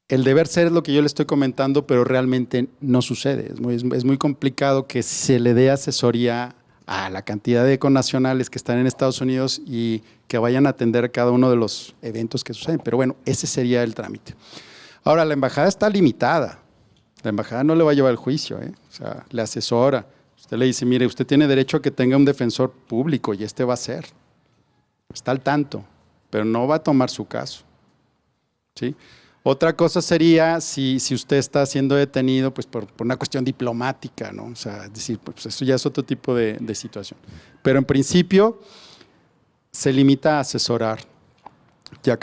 el deber ser es lo que yo le estoy comentando, pero realmente no sucede. Es muy complicado que se le dé asesoría a la cantidad de connacionales que están en Estados Unidos y que vayan a atender cada uno de los eventos que suceden. Pero bueno, ese sería el trámite. Ahora, la embajada está limitada. La embajada no le va a llevar el juicio, ¿eh? O sea, le asesora. Usted le dice, mire, usted tiene derecho a que tenga un defensor público y este va a ser. Está al tanto, pero no va a tomar su caso. ¿Sí? Otra cosa sería si usted está siendo detenido pues, por una cuestión diplomática, ¿no? O sea, es decir, pues eso ya es otro tipo de situación. Pero en principio se limita a asesorar, ya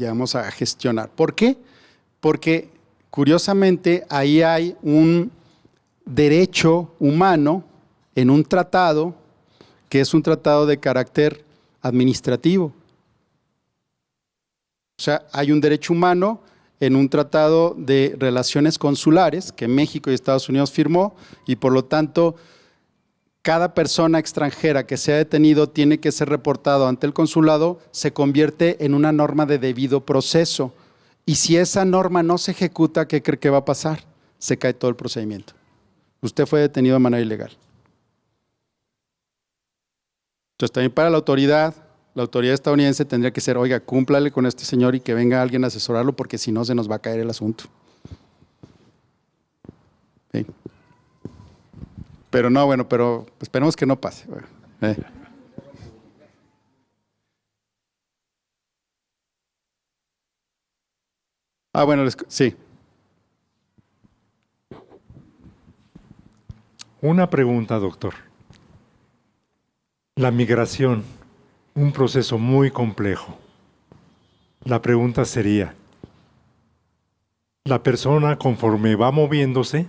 vamos a gestionar. ¿Por qué? Porque curiosamente ahí hay un derecho humano en un tratado que es un tratado de carácter administrativo. O sea, hay un derecho humano en un tratado de relaciones consulares que México y Estados Unidos firmó y por lo tanto cada persona extranjera que sea detenido tiene que ser reportado ante el consulado, se convierte en una norma de debido proceso. Y si esa norma no se ejecuta, ¿qué cree que va a pasar? Se cae todo el procedimiento. Usted fue detenido de manera ilegal. Entonces también para la autoridad estadounidense tendría que ser, oiga, cúmplale con este señor y que venga alguien a asesorarlo porque si no se nos va a caer el asunto. ¿Sí? Pero no, bueno, pero esperemos que no pase. Bueno, sí. Una pregunta, doctor. La migración, un proceso muy complejo. La pregunta sería, la persona conforme va moviéndose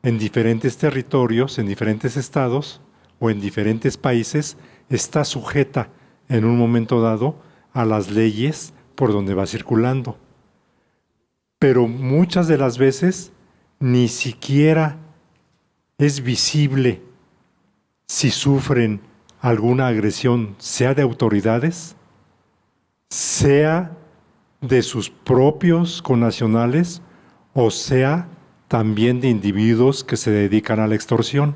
en diferentes territorios, en diferentes estados o en diferentes países, está sujeta en un momento dado a las leyes por donde va circulando. Pero muchas de las veces ni siquiera es visible si sufren alguna agresión, sea de autoridades, sea de sus propios connacionales o sea también de individuos que se dedican a la extorsión.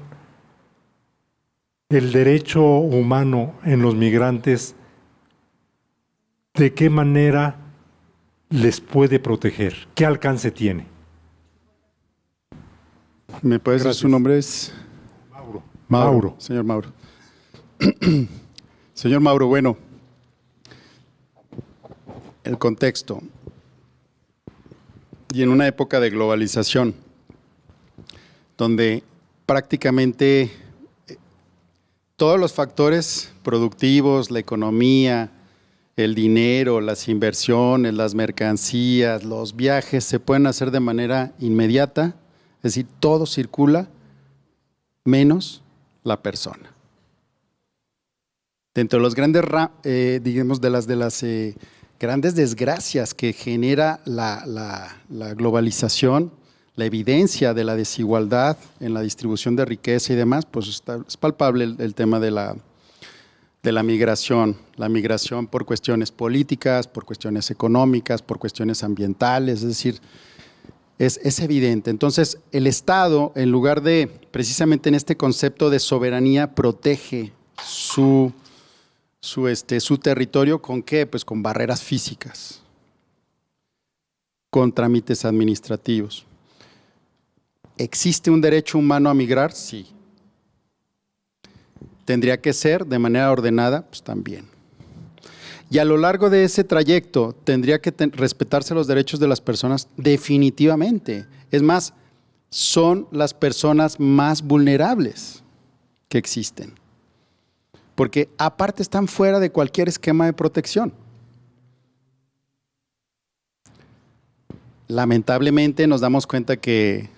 El derecho humano en los migrantes, ¿de qué manera les puede proteger? ¿Qué alcance tiene? ¿Me puede decir su nombre? Es Mauro. Señor Mauro. Señor Mauro, bueno, el contexto. Y en una época de globalización, donde prácticamente todos los factores productivos, la economía, el dinero, las inversiones, las mercancías, los viajes, se pueden hacer de manera inmediata, es decir, todo circula menos la persona. Dentro de los grandes, digamos, de las grandes desgracias que genera la globalización, la evidencia de la desigualdad en la distribución de riqueza y demás, pues es palpable el tema de la migración por cuestiones políticas, por cuestiones económicas, por cuestiones ambientales, es decir, es evidente. Entonces, el Estado, en lugar de, precisamente en este concepto de soberanía, protege su territorio, ¿con qué? Pues con barreras físicas, con trámites administrativos. ¿Existe un derecho humano a migrar? Sí. ¿Tendría que ser de manera ordenada? Pues también. Y a lo largo de ese trayecto tendría que respetarse los derechos de las personas definitivamente. Es más, son las personas más vulnerables que existen. Porque aparte están fuera de cualquier esquema de protección. Lamentablemente nos damos cuenta que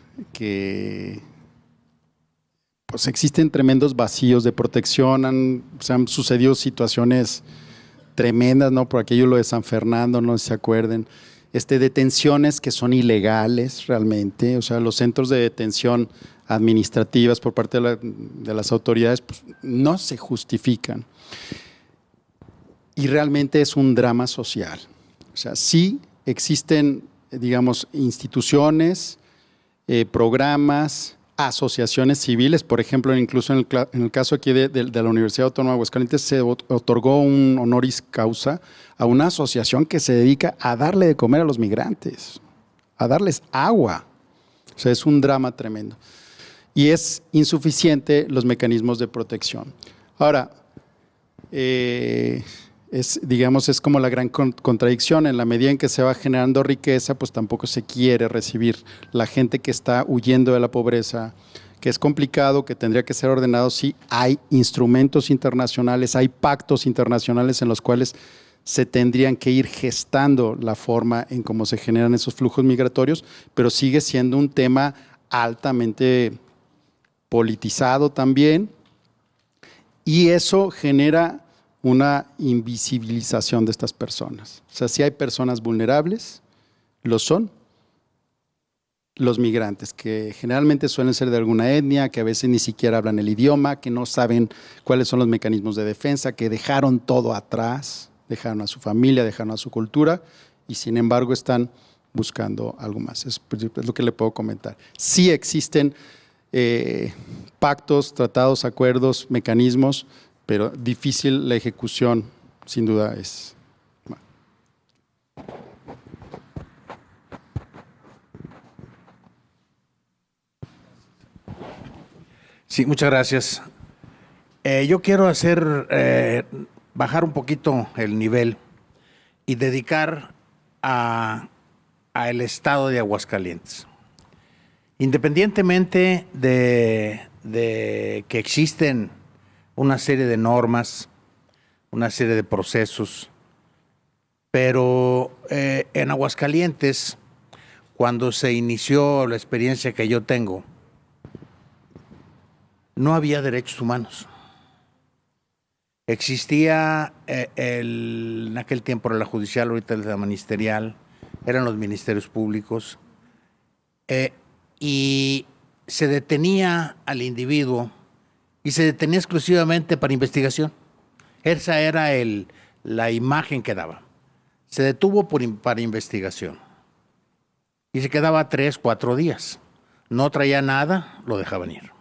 pues existen tremendos vacíos de protección, se han sucedido situaciones tremendas, ¿no? Por aquello lo de San Fernando, no sé si se acuerden, detenciones que son ilegales realmente, o sea, los centros de detención administrativas por parte de las autoridades pues, no se justifican. Y realmente es un drama social. O sea, sí existen, digamos, instituciones, programas, asociaciones civiles, por ejemplo, incluso en el caso aquí de la Universidad Autónoma de Aguascalientes se otorgó un honoris causa a una asociación que se dedica a darle de comer a los migrantes, a darles agua. O sea, es un drama tremendo. Y es insuficiente los mecanismos de protección. Ahora, es como la gran contradicción, en la medida en que se va generando riqueza, pues tampoco se quiere recibir la gente que está huyendo de la pobreza, que es complicado, que tendría que ser ordenado. Sí, hay instrumentos internacionales, hay pactos internacionales en los cuales se tendrían que ir gestando la forma en cómo se generan esos flujos migratorios, pero sigue siendo un tema altamente politizado también, y eso genera una invisibilización de estas personas. O sea, si hay personas vulnerables, lo son los migrantes, que generalmente suelen ser de alguna etnia, que a veces ni siquiera hablan el idioma, que no saben cuáles son los mecanismos de defensa, que dejaron todo atrás, dejaron a su familia, dejaron a su cultura, y sin embargo están buscando algo más. Es lo que le puedo comentar. Sí existen pactos, tratados, acuerdos, mecanismos, pero difícil la ejecución, sin duda es. Sí, muchas gracias. Yo quiero bajar un poquito el nivel y dedicar a el estado de Aguascalientes. Independientemente de que existen una serie de normas, una serie de procesos, pero en Aguascalientes, cuando se inició la experiencia que yo tengo, no había derechos humanos. Existía en aquel tiempo era la judicial, ahorita la ministerial, eran los ministerios públicos, y se detenía al individuo y se detenía exclusivamente para investigación. Esa era la imagen que daba. Se detuvo para investigación y se quedaba 3, 4 días. No traía nada, lo dejaban ir.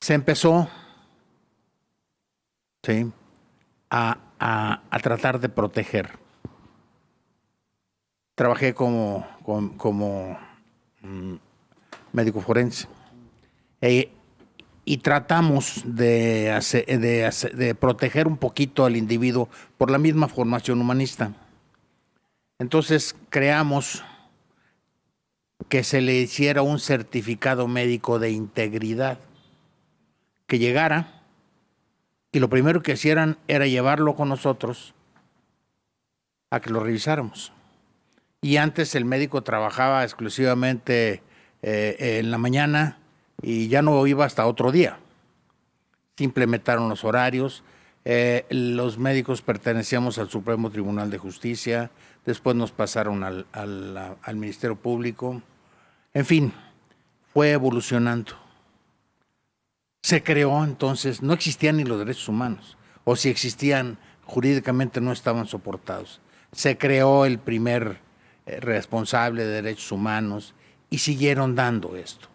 Se empezó a tratar de proteger. Trabajé como médico forense y tratamos de proteger un poquito al individuo por la misma formación humanista. Entonces creamos que se le hiciera un certificado médico de integridad, que llegara y lo primero que hicieran era llevarlo con nosotros a que lo revisáramos. Y antes el médico trabajaba exclusivamente en la mañana y ya no iba hasta otro día. Se implementaron los horarios, los médicos pertenecíamos al Supremo Tribunal de Justicia, después nos pasaron al Ministerio Público. En fin, fue evolucionando. Se creó entonces, no existían ni los derechos humanos, o si existían, jurídicamente no estaban soportados. Se creó el primer responsable de derechos humanos y siguieron dando esto.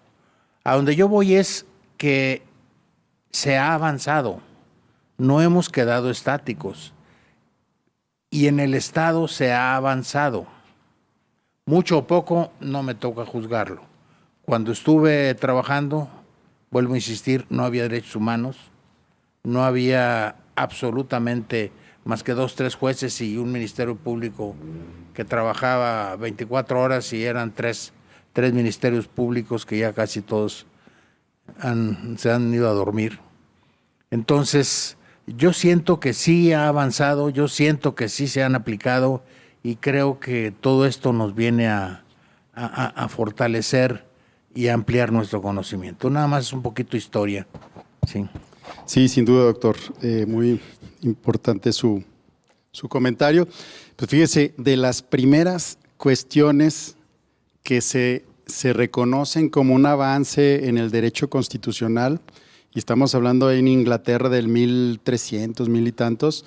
A donde yo voy es que se ha avanzado, no hemos quedado estáticos y en el Estado se ha avanzado. Mucho o poco no me toca juzgarlo. Cuando estuve trabajando, vuelvo a insistir, no había derechos humanos, no había absolutamente más que 2, 3 jueces y un ministerio público que trabajaba 24 horas y eran tres ministerios públicos que ya casi todos se han ido a dormir. Entonces, yo siento que sí ha avanzado, yo siento que sí se han aplicado y creo que todo esto nos viene a fortalecer y a ampliar nuestro conocimiento. Nada más es un poquito historia. Sí, sí, sin duda, doctor. Muy importante su comentario. Pues fíjese, de las primeras cuestiones que se reconocen como un avance en el derecho constitucional, y estamos hablando en Inglaterra del 1300, 1000 y tantos,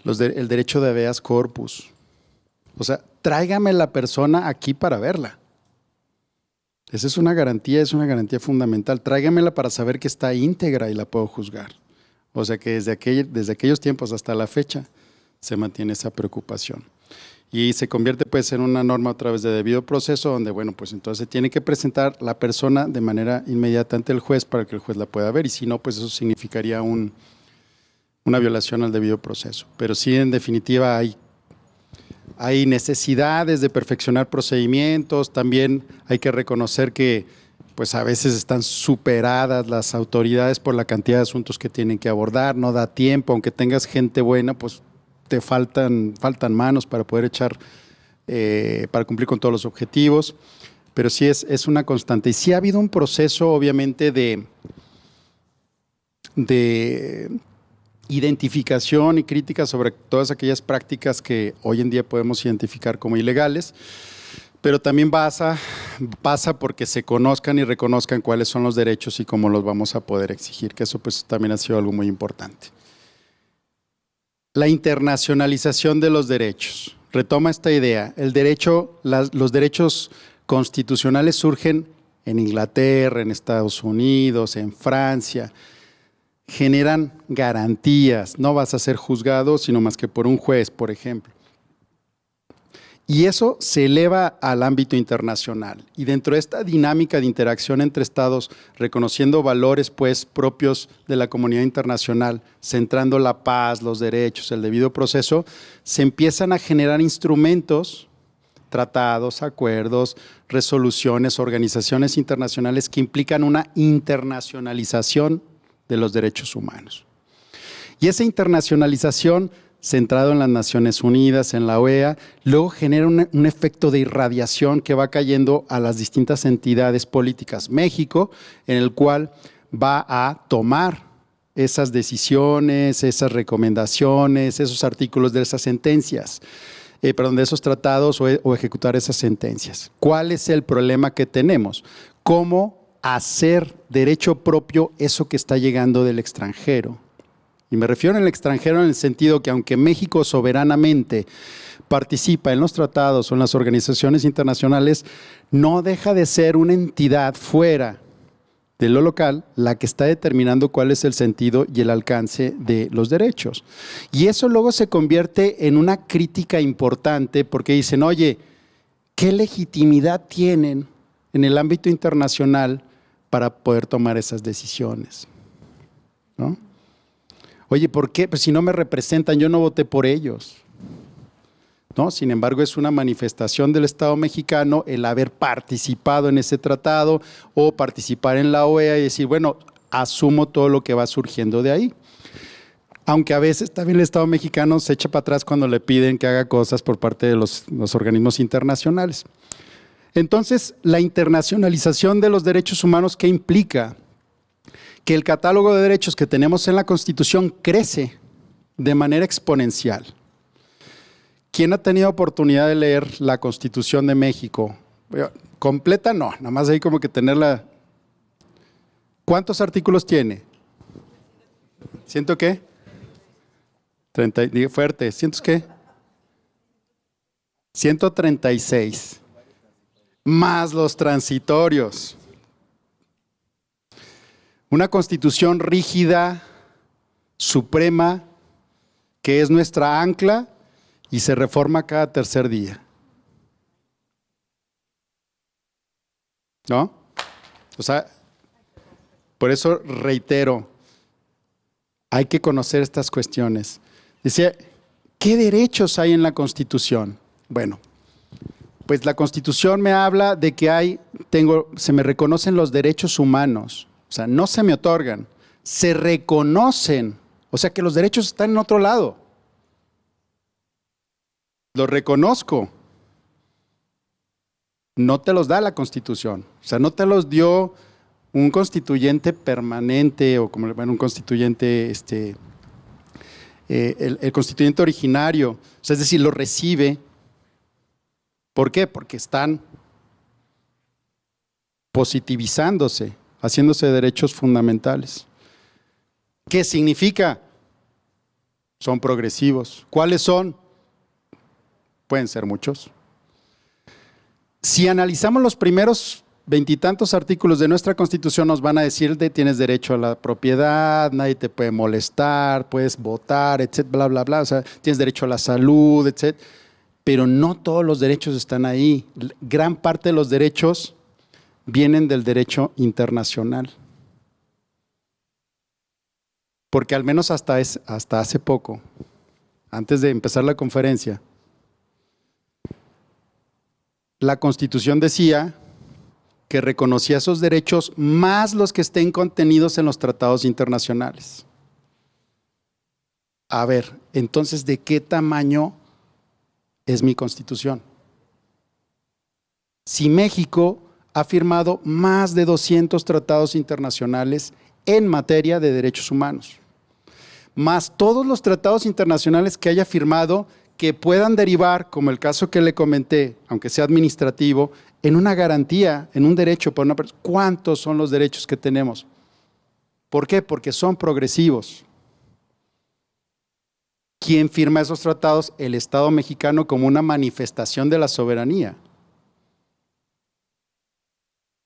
el derecho de habeas corpus. O sea, tráigame la persona aquí para verla. Esa es una garantía fundamental. Tráigamela para saber que está íntegra y la puedo juzgar. O sea que desde aquellos tiempos hasta la fecha se mantiene esa preocupación. Y se convierte pues en una norma a través de debido proceso, donde bueno, pues entonces tiene que presentar la persona de manera inmediata ante el juez para que el juez la pueda ver, y si no, pues eso significaría una violación al debido proceso. Pero sí, en definitiva, hay necesidades de perfeccionar procedimientos. También hay que reconocer que pues a veces están superadas las autoridades por la cantidad de asuntos que tienen que abordar, no da tiempo, aunque tengas gente buena, pues te faltan manos para poder echar, para cumplir con todos los objetivos, pero sí es una constante. Y sí ha habido un proceso, obviamente, de identificación y crítica sobre todas aquellas prácticas que hoy en día podemos identificar como ilegales, pero también pasa porque se conozcan y reconozcan cuáles son los derechos y cómo los vamos a poder exigir, que eso pues también ha sido algo muy importante. La internacionalización de los derechos. Retoma esta idea. Los derechos constitucionales surgen en Inglaterra, en Estados Unidos, en Francia. Generan garantías. No vas a ser juzgado sino más que por un juez, por ejemplo. Y eso se eleva al ámbito internacional. Y dentro de esta dinámica de interacción entre estados, reconociendo valores pues propios de la comunidad internacional, centrando la paz, los derechos, el debido proceso, se empiezan a generar instrumentos, tratados, acuerdos, resoluciones, organizaciones internacionales que implican una internacionalización de los derechos humanos. Y esa internacionalización, centrado en las Naciones Unidas, en la OEA, luego genera un efecto de irradiación que va cayendo a las distintas entidades políticas. México, en el cual va a tomar esas decisiones, esas recomendaciones, esos artículos de esas sentencias, de esos tratados o ejecutar esas sentencias. ¿Cuál es el problema que tenemos? ¿Cómo hacer derecho propio eso que está llegando del extranjero? Y me refiero al extranjero en el sentido que aunque México soberanamente participa en los tratados o en las organizaciones internacionales, no deja de ser una entidad fuera de lo local la que está determinando cuál es el sentido y el alcance de los derechos. Y eso luego se convierte en una crítica importante porque dicen, oye, ¿qué legitimidad tienen en el ámbito internacional para poder tomar esas decisiones? ¿No? Oye, ¿por qué? Pues si no me representan, yo no voté por ellos. ¿No? Sin embargo, es una manifestación del Estado mexicano el haber participado en ese tratado o participar en la OEA y decir, bueno, asumo todo lo que va surgiendo de ahí. Aunque a veces también el Estado mexicano se echa para atrás cuando le piden que haga cosas por parte de los organismos internacionales. Entonces, la internacionalización de los derechos humanos, ¿qué implica? Que el catálogo de derechos que tenemos en la Constitución crece de manera exponencial. ¿Quién ha tenido oportunidad de leer la Constitución de México? Completa no, nada más hay como que tenerla. ¿Cuántos artículos tiene? ¿Ciento qué? 30, diga fuerte, ¿cientos qué? 136. Más los transitorios. Una Constitución rígida, suprema, que es nuestra ancla y se reforma cada tercer día. ¿No? O sea, por eso reitero, hay que conocer estas cuestiones. Decía, ¿Qué derechos hay en la Constitución? Bueno, pues la Constitución me habla de que se me reconocen los derechos humanos, o sea, no se me otorgan, se reconocen, o sea que los derechos están en otro lado. Los reconozco. No te los da la Constitución, o sea, no te los dio un constituyente permanente o como un constituyente, el constituyente originario, o sea, es decir, lo recibe. ¿Por qué? Porque están positivizándose, haciéndose derechos fundamentales. ¿Qué significa? Son progresivos. ¿Cuáles son? Pueden ser muchos. Si analizamos los primeros 20 y tantos artículos de nuestra Constitución, nos van a decir que tienes derecho a la propiedad, nadie te puede molestar, puedes votar, etcétera, bla, bla, bla, o sea, tienes derecho a la salud, etcétera. Pero no todos los derechos están ahí. Gran parte de los derechos vienen del derecho internacional. Porque al menos hasta hace poco, antes de empezar la conferencia, la Constitución decía que reconocía esos derechos más los que estén contenidos en los tratados internacionales. A ver, entonces, ¿de qué tamaño es mi Constitución? Si México ha firmado más de 200 tratados internacionales en materia de derechos humanos, más todos los tratados internacionales que haya firmado que puedan derivar, como el caso que le comenté, aunque sea administrativo, en una garantía, en un derecho para una persona. ¿Cuántos son los derechos que tenemos? ¿Por qué? Porque son progresivos. ¿Quién firma esos tratados? El Estado mexicano como una manifestación de la soberanía,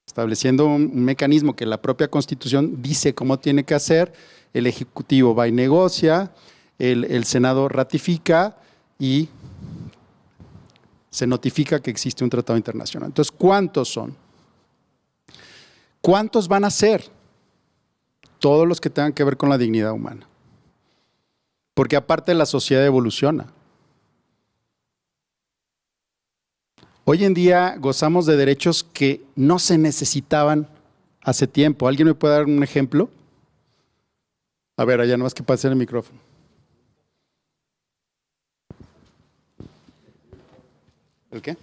estableciendo un mecanismo que la propia Constitución dice cómo tiene que hacer. El Ejecutivo va y negocia, el Senado ratifica y se notifica que existe un tratado internacional. Entonces, ¿cuántos son? ¿Cuántos van a ser? Todos los que tengan que ver con la dignidad humana. Porque aparte la sociedad evoluciona. Hoy en día gozamos de derechos que no se necesitaban hace tiempo. ¿Alguien me puede dar un ejemplo? A ver, allá nomás que pase el micrófono. ¿El qué?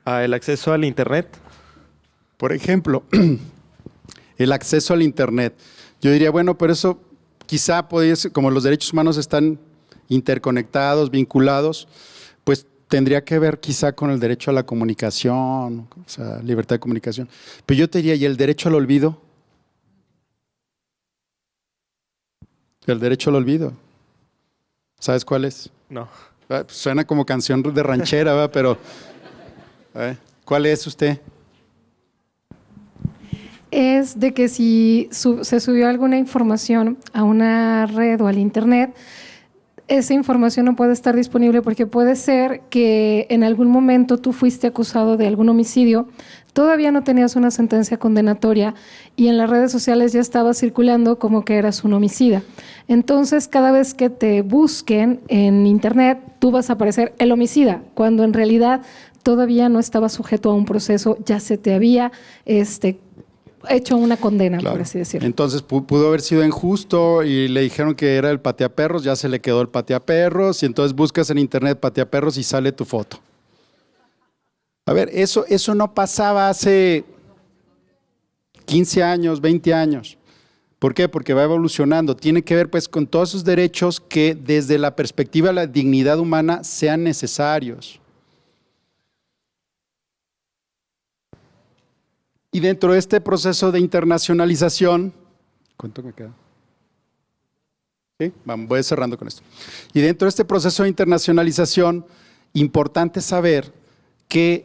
El acceso al Internet. Por ejemplo, el acceso al Internet. Yo diría, bueno, pero eso quizá podría ser, como los derechos humanos están interconectados, vinculados, pues tendría que ver quizá con el derecho a la comunicación, o sea, libertad de comunicación. Pero yo te diría, ¿y el derecho al olvido? El derecho al olvido. ¿Sabes cuál es? No. Suena como canción de ranchera, ¿verdad? Pero ¿cuál es usted? Es de que si se subió alguna información a una red o al Internet, esa información no puede estar disponible porque puede ser que en algún momento tú fuiste acusado de algún homicidio, todavía no tenías una sentencia condenatoria y en las redes sociales ya estaba circulando como que eras un homicida. Entonces, cada vez que te busquen en Internet, tú vas a aparecer el homicida, cuando en realidad todavía no estaba sujeto a un proceso, ya se te había hecho una condena, claro, por así decirlo. Entonces pudo haber sido injusto y le dijeron que era el pateaperros, ya se le quedó el pateaperros y entonces buscas en Internet pateaperros y sale tu foto. A ver, eso no pasaba hace 15 años, 20 años. ¿Por qué? Porque va evolucionando. Tiene que ver pues con todos esos derechos que desde la perspectiva de la dignidad humana sean necesarios. Y dentro de este proceso de internacionalización, ¿cuánto me queda? ¿Sí? Vamos, voy cerrando con esto. Y dentro de este proceso de internacionalización, importante saber que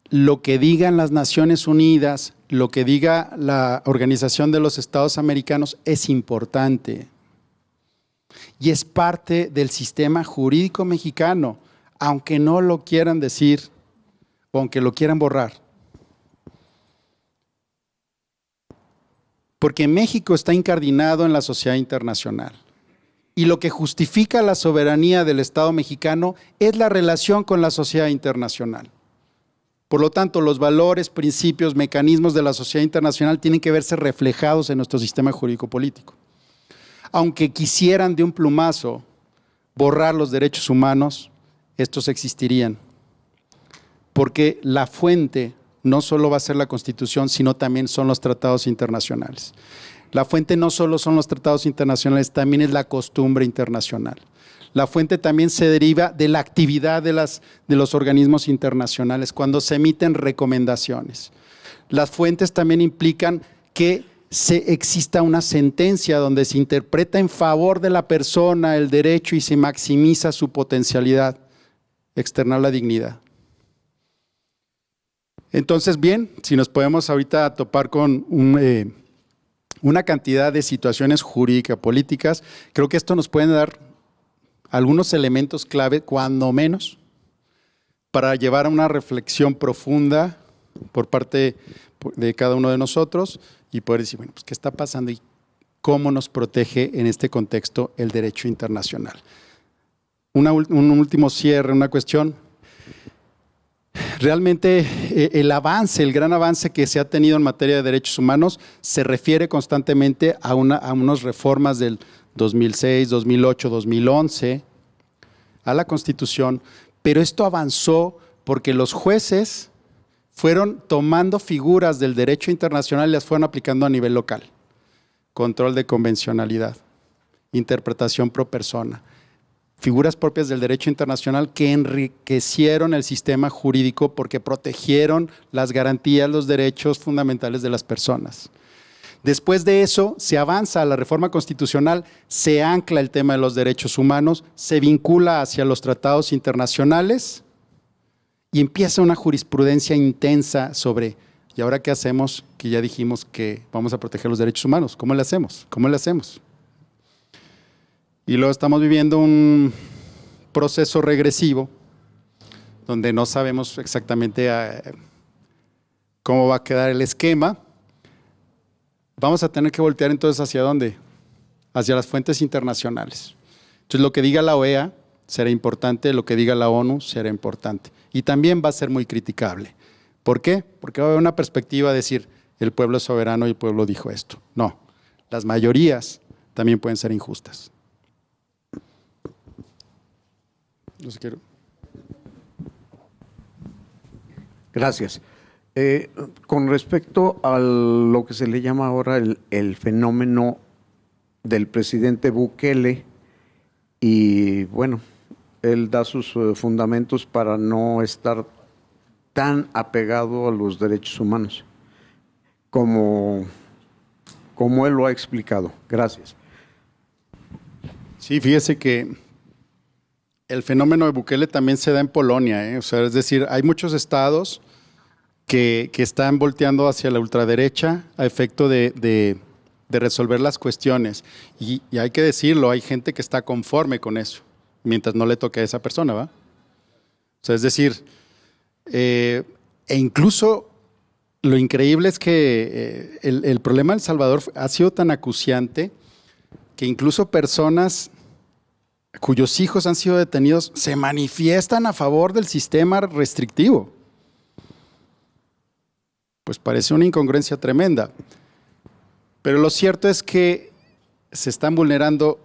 lo que digan las Naciones Unidas, lo que diga la Organización de los Estados Americanos es importante. Y es parte del sistema jurídico mexicano, aunque no lo quieran decir o aunque lo quieran borrar. Porque México está incardinado en la sociedad internacional. y lo que justifica la soberanía del Estado mexicano es la relación con la sociedad internacional. Por lo tanto, los valores, principios, mecanismos de la sociedad internacional tienen que verse reflejados en nuestro sistema jurídico-político. Aunque quisieran de un plumazo borrar los derechos humanos, estos existirían. Porque la fuente no solo va a ser la Constitución, sino también son los tratados internacionales. La fuente no solo son los tratados internacionales, también es la costumbre internacional. La fuente también se deriva de la actividad de los organismos internacionales cuando se emiten recomendaciones. Las fuentes también implican que exista una sentencia donde se interpreta en favor de la persona el derecho y se maximiza su potencialidad, externar la dignidad. Entonces, bien, si nos podemos ahorita topar con una cantidad de situaciones jurídicas, políticas, creo que esto nos puede dar algunos elementos clave, cuando menos, para llevar a una reflexión profunda por parte de cada uno de nosotros y poder decir, bueno, pues ¿qué está pasando y cómo nos protege en este contexto el derecho internacional? Un último cierre, una cuestión. Realmente el gran avance que se ha tenido en materia de derechos humanos se refiere constantemente a unas reformas del 2006, 2008, 2011 a la Constitución, pero esto avanzó porque los jueces fueron tomando figuras del derecho internacional y las fueron aplicando a nivel local. Control de convencionalidad, interpretación pro persona. Figuras propias del derecho internacional que enriquecieron el sistema jurídico porque protegieron las garantías, los derechos fundamentales de las personas. Después de eso, se avanza a la reforma constitucional, se ancla el tema de los derechos humanos, se vincula hacia los tratados internacionales y empieza una jurisprudencia intensa sobre, ¿y ahora qué hacemos? Que ya dijimos que vamos a proteger los derechos humanos. ¿Cómo le hacemos? ¿Cómo le hacemos? Y luego estamos viviendo un proceso regresivo donde no sabemos exactamente cómo va a quedar el esquema. Vamos a tener que voltear entonces ¿hacia dónde? Hacia las fuentes internacionales. Entonces lo que diga la OEA será importante, lo que diga la ONU será importante. Y también va a ser muy criticable. ¿Por qué? Porque va a haber una perspectiva de decir, el pueblo es soberano y el pueblo dijo esto. No, las mayorías también pueden ser injustas. No sé, quiero. Gracias. Con respecto a lo que se le llama ahora el fenómeno del presidente Bukele, y bueno, él da sus fundamentos para no estar tan apegado a los derechos humanos, como él lo ha explicado. Gracias. Sí, fíjese que el fenómeno de Bukele también se da en Polonia, O sea, es decir, hay muchos estados que están volteando hacia la ultraderecha a efecto de resolver las cuestiones. Y hay que decirlo, hay gente que está conforme con eso, mientras no le toque a esa persona, ¿va? O sea, es decir, e incluso lo increíble es que el problema de El Salvador ha sido tan acuciante que incluso personas cuyos hijos han sido detenidos se manifiestan a favor del sistema restrictivo. Pues parece una incongruencia tremenda. Pero lo cierto es que se están vulnerando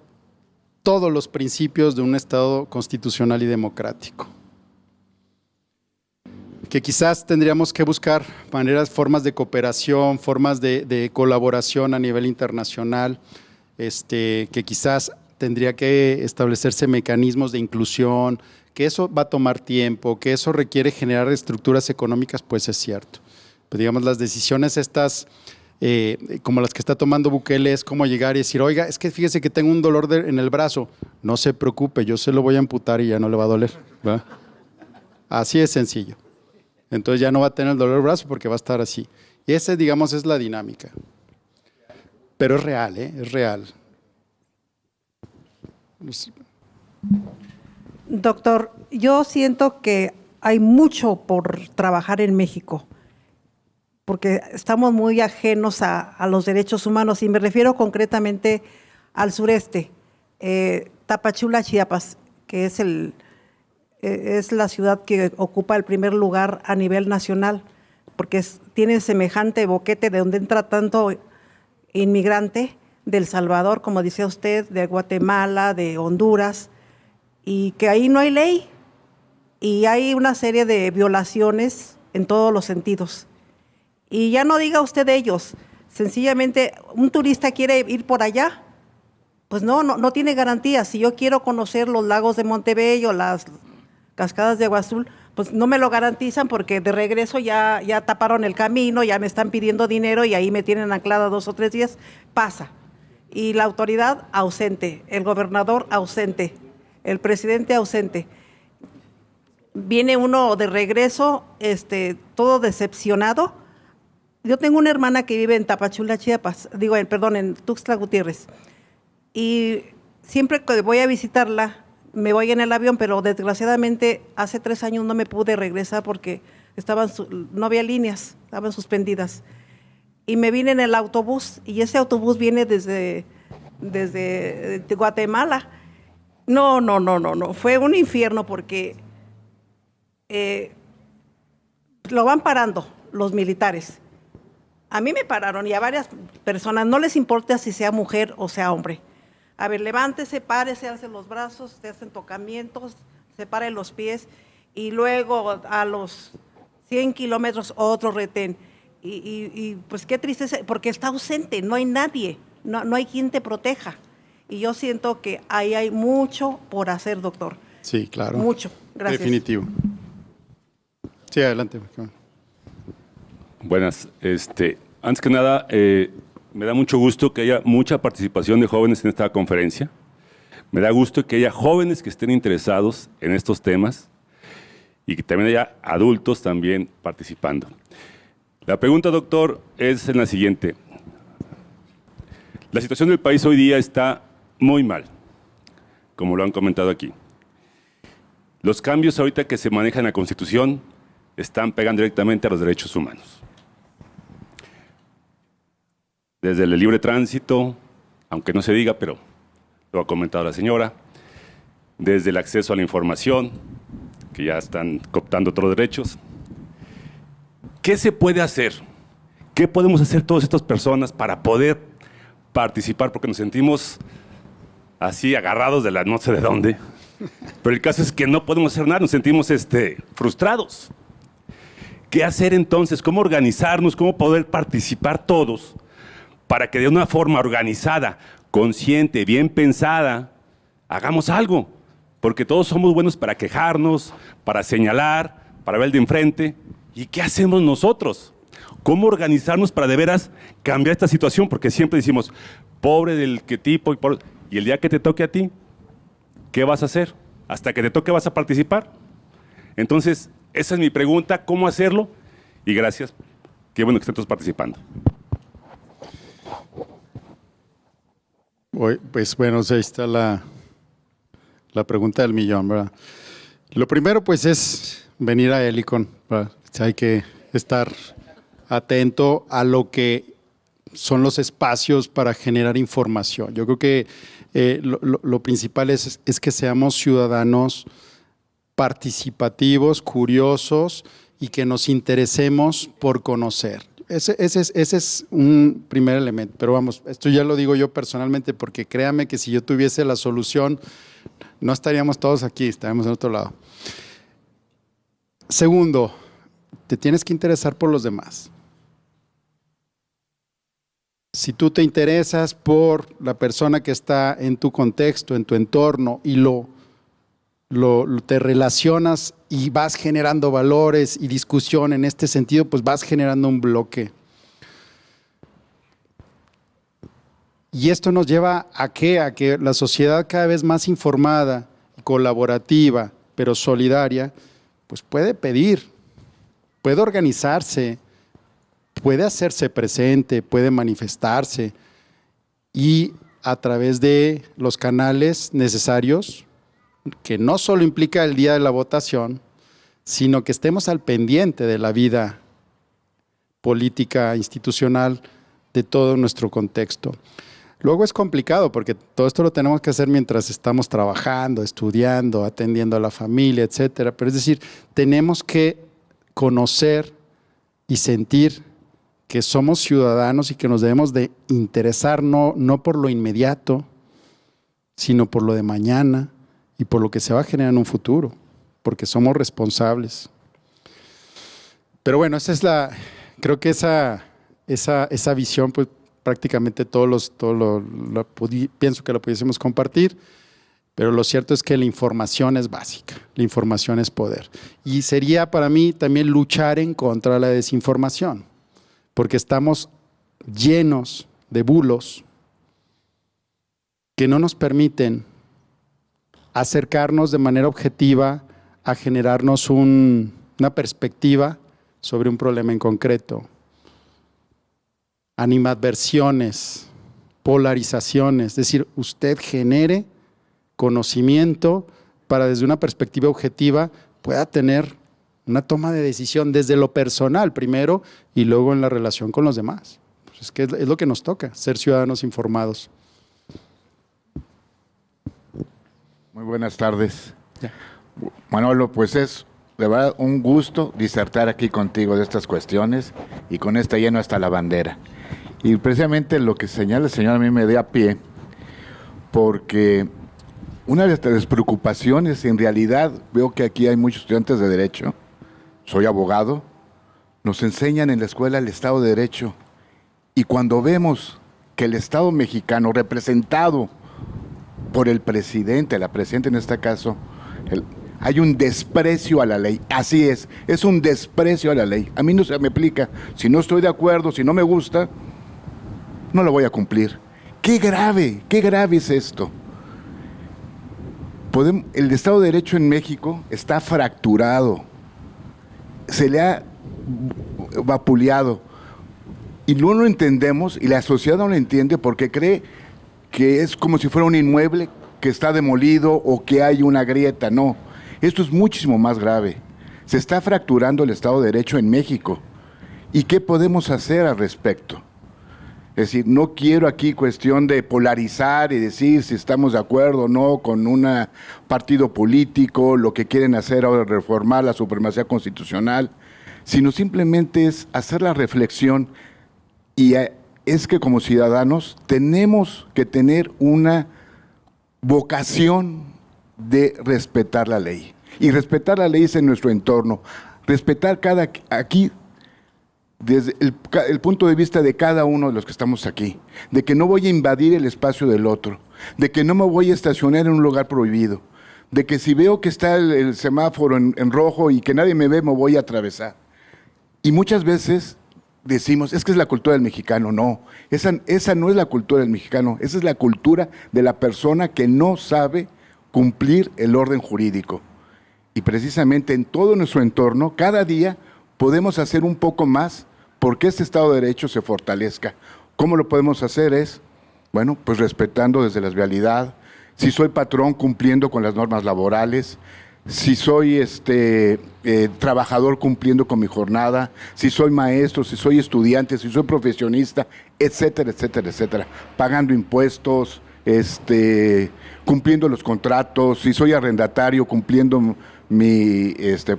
todos los principios de un Estado constitucional y democrático. Que quizás tendríamos que buscar formas de cooperación, formas de colaboración a nivel internacional, que quizás tendría que establecerse mecanismos de inclusión, que eso va a tomar tiempo, que eso requiere generar estructuras económicas, pues es cierto. Pues digamos, las decisiones estas, como las que está tomando Bukele, es como llegar y decir, oiga, es que fíjese que tengo un dolor en el brazo, no se preocupe, yo se lo voy a amputar y ya no le va a doler, ¿verdad? Así es sencillo. Entonces ya no va a tener el dolor del brazo porque va a estar así. Y esa, digamos, es la dinámica. Pero es real, es real. Doctor, yo siento que hay mucho por trabajar en México, porque estamos muy ajenos a los derechos humanos, y me refiero concretamente al sureste. Tapachula, Chiapas, que es la ciudad que ocupa el primer lugar a nivel nacional, porque tiene semejante boquete de donde entra tanto inmigrante de El Salvador, como decía usted, de Guatemala, de Honduras, y que ahí no hay ley, y hay una serie de violaciones en todos los sentidos. Y ya no diga usted de ellos, sencillamente un turista quiere ir por allá, pues no tiene garantía. Si yo quiero conocer los lagos de Montebello, las cascadas de Agua Azul, pues no me lo garantizan porque de regreso ya taparon el camino, ya me están pidiendo dinero y ahí me tienen anclada 2 o 3 días, pasa. Y la autoridad ausente, el gobernador ausente, el presidente ausente. Viene uno de regreso, todo decepcionado. Yo tengo una hermana que vive en Tapachula, Chiapas, en Tuxtla Gutiérrez. Y siempre que voy a visitarla, me voy en el avión, pero desgraciadamente hace 3 años no me pude regresar porque no había líneas, estaban suspendidas. Y me vine en el autobús, y ese autobús viene desde Guatemala. No, fue un infierno porque lo van parando los militares. A mí me pararon y a varias personas, no les importa si sea mujer o sea hombre. A ver, levántese, párese, alce los brazos, se hacen tocamientos, separe los pies y luego a los 100 kilómetros otro retén. Y pues qué tristeza, porque está ausente, no hay nadie, no hay quien te proteja. Y yo siento que ahí hay mucho por hacer, doctor. Sí, claro. Mucho, gracias. Definitivo. Sí, adelante. Buenas. Antes que nada, me da mucho gusto que haya mucha participación de jóvenes en esta conferencia. Me da gusto que haya jóvenes que estén interesados en estos temas y que también haya adultos también participando. La pregunta, doctor, es en la siguiente. La situación del país hoy día está muy mal, como lo han comentado aquí. Los cambios ahorita que se manejan en la Constitución están pegando directamente a los derechos humanos. Desde el libre tránsito, aunque no se diga, pero lo ha comentado la señora, desde el acceso a la información, que ya están cooptando otros derechos. ¿Qué se puede hacer? ¿Qué podemos hacer todas estas personas para poder participar? Porque nos sentimos así agarrados de la no sé de dónde, pero el caso es que no podemos hacer nada, nos sentimos frustrados. ¿Qué hacer entonces? ¿Cómo organizarnos? ¿Cómo poder participar todos? Para que de una forma organizada, consciente, bien pensada, hagamos algo. Porque todos somos buenos para quejarnos, para señalar, para ver el de enfrente. ¿Y qué hacemos nosotros? ¿Cómo organizarnos para de veras cambiar esta situación? Porque siempre decimos, pobre del que tipo, y el día que te toque a ti, ¿qué vas a hacer? Hasta que te toque vas a participar. Entonces, esa es mi pregunta, ¿cómo hacerlo? Y gracias, qué bueno que estén todos participando. Pues bueno, ahí está la pregunta del millón, ¿verdad? Lo primero, pues, es venir a Helicon, ¿verdad? Hay que estar atento a lo que son los espacios para generar información. Yo creo que lo principal es que seamos ciudadanos participativos, curiosos y que nos interesemos por conocer. Ese es un primer elemento, pero vamos, esto ya lo digo yo personalmente porque créame que si yo tuviese la solución, no estaríamos todos aquí, estaríamos en otro lado. Segundo, te tienes que interesar por los demás. Si tú te interesas por la persona que está en tu contexto, en tu entorno y te relacionas y vas generando valores y discusión en este sentido, pues vas generando un bloque. Y esto nos lleva ¿a qué? A que la sociedad cada vez más informada, colaborativa, pero solidaria, pues puede pedir, puede organizarse, puede hacerse presente, puede manifestarse y a través de los canales necesarios, que no solo implica el día de la votación, sino que estemos al pendiente de la vida política, institucional, de todo nuestro contexto. Luego es complicado porque todo esto lo tenemos que hacer mientras estamos trabajando, estudiando, atendiendo a la familia, etcétera. Pero es decir, tenemos que conocer y sentir que somos ciudadanos y que nos debemos de interesar no por lo inmediato, sino por lo de mañana y por lo que se va a generar en un futuro, porque somos responsables. Pero bueno, creo que esa visión, pues prácticamente pienso que lo pudiésemos compartir, pero lo cierto es que la información es básica, la información es poder. Y sería para mí también luchar en contra de la desinformación, porque estamos llenos de bulos que no nos permiten acercarnos de manera objetiva a generarnos una perspectiva sobre un problema en concreto. Animadversiones, polarizaciones, es decir, usted genere conocimiento para desde una perspectiva objetiva pueda tener una toma de decisión desde lo personal primero y luego en la relación con los demás. Pues es que es lo que nos toca, ser ciudadanos informados. Muy buenas tardes. Manolo, pues es de verdad un gusto disertar aquí contigo de estas cuestiones y con esta lleno hasta la bandera. Y precisamente lo que señala el señor a mí me da pie, porque una de las preocupaciones, en realidad veo que aquí hay muchos estudiantes de Derecho, soy abogado, nos enseñan en la escuela el Estado de Derecho, y cuando vemos que el Estado mexicano, representado por el presidente, la presidenta en este caso, hay un desprecio a la ley. Así es un desprecio a la ley. A mí no se me aplica. Si no estoy de acuerdo, si no me gusta, no lo voy a cumplir. Qué grave es esto. El Estado de Derecho en México está fracturado. Se le ha vapuleado. Y no lo entendemos, y la sociedad no lo entiende porque cree que es como si fuera un inmueble que está demolido o que hay una grieta. No, esto es muchísimo más grave. Se está fracturando el Estado de Derecho en México. ¿Y qué podemos hacer al respecto? Es decir, no quiero aquí cuestión de polarizar y decir si estamos de acuerdo o no con un partido político, lo que quieren hacer ahora, reformar la supremacía constitucional, sino simplemente es hacer la reflexión y es que como ciudadanos tenemos que tener una vocación de respetar la ley. Y respetar la ley es en nuestro entorno. Respetar aquí, desde el punto de vista de cada uno de los que estamos aquí, de que no voy a invadir el espacio del otro, de que no me voy a estacionar en un lugar prohibido, de que si veo que está el semáforo en rojo y que nadie me ve, me voy a atravesar. Y muchas veces decimos, es que es la cultura del mexicano. No, esa no es la cultura del mexicano, esa es la cultura de la persona que no sabe cumplir el orden jurídico. Y precisamente en todo nuestro entorno, cada día podemos hacer un poco más porque este Estado de Derecho se fortalezca. ¿Cómo lo podemos hacer? Bueno, pues respetando desde la vialidad. Si soy patrón, cumpliendo con las normas laborales. Si soy trabajador, cumpliendo con mi jornada. Si soy maestro, si soy estudiante, si soy profesionista, etcétera, etcétera, etcétera. Pagando impuestos, cumpliendo los contratos. Si soy arrendatario, cumpliendo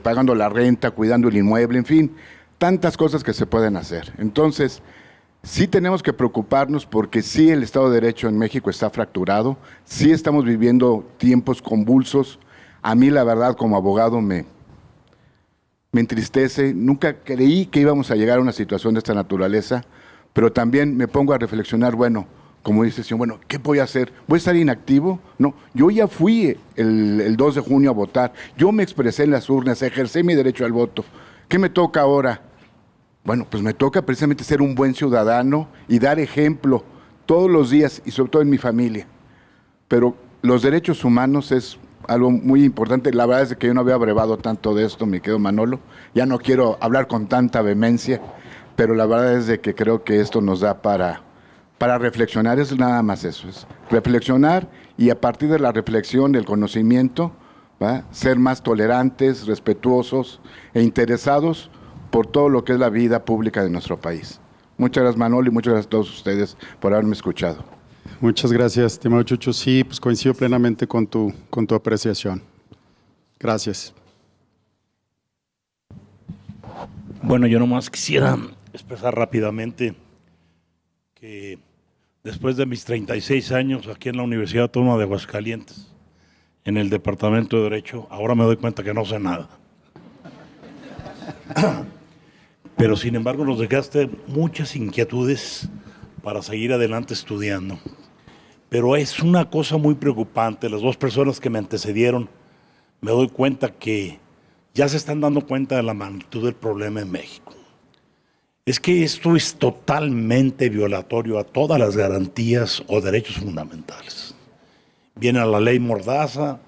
pagando la renta, cuidando el inmueble, en fin, tantas cosas que se pueden hacer. Entonces, sí tenemos que preocuparnos porque sí el Estado de Derecho en México está fracturado, sí estamos viviendo tiempos convulsos. A mí, la verdad, como abogado me entristece. Nunca creí que íbamos a llegar a una situación de esta naturaleza, pero también me pongo a reflexionar, bueno, como dice el señor, bueno, ¿qué voy a hacer? ¿Voy a estar inactivo? No, yo ya fui el 2 de junio a votar, yo me expresé en las urnas, ejercí mi derecho al voto. ¿Qué me toca ahora? Bueno, pues me toca precisamente ser un buen ciudadano y dar ejemplo todos los días y sobre todo en mi familia. Pero los derechos humanos es algo muy importante. La verdad es que yo no había abrevado tanto de esto, mi querido Manolo. Ya no quiero hablar con tanta vehemencia, pero la verdad es de que creo que esto nos da para reflexionar. Es nada más eso, es reflexionar y a partir de la reflexión, del conocimiento, ¿va? Ser más tolerantes, respetuosos e interesados por todo lo que es la vida pública de nuestro país. Muchas gracias, Manolo, y muchas gracias a todos ustedes por haberme escuchado. Muchas gracias, estimado Chucho. Sí, pues coincido plenamente con tu apreciación. Gracias. Bueno, yo nomás quisiera expresar rápidamente que después de mis 36 años aquí en la Universidad Autónoma de Aguascalientes, en el Departamento de Derecho, ahora me doy cuenta que no sé nada. Pero sin embargo nos dejaste muchas inquietudes para seguir adelante estudiando. Pero es una cosa muy preocupante. Las dos personas que me antecedieron, me doy cuenta que ya se están dando cuenta de la magnitud del problema en México. Es que esto es totalmente violatorio a todas las garantías o derechos fundamentales. Viene a la ley Mordaza,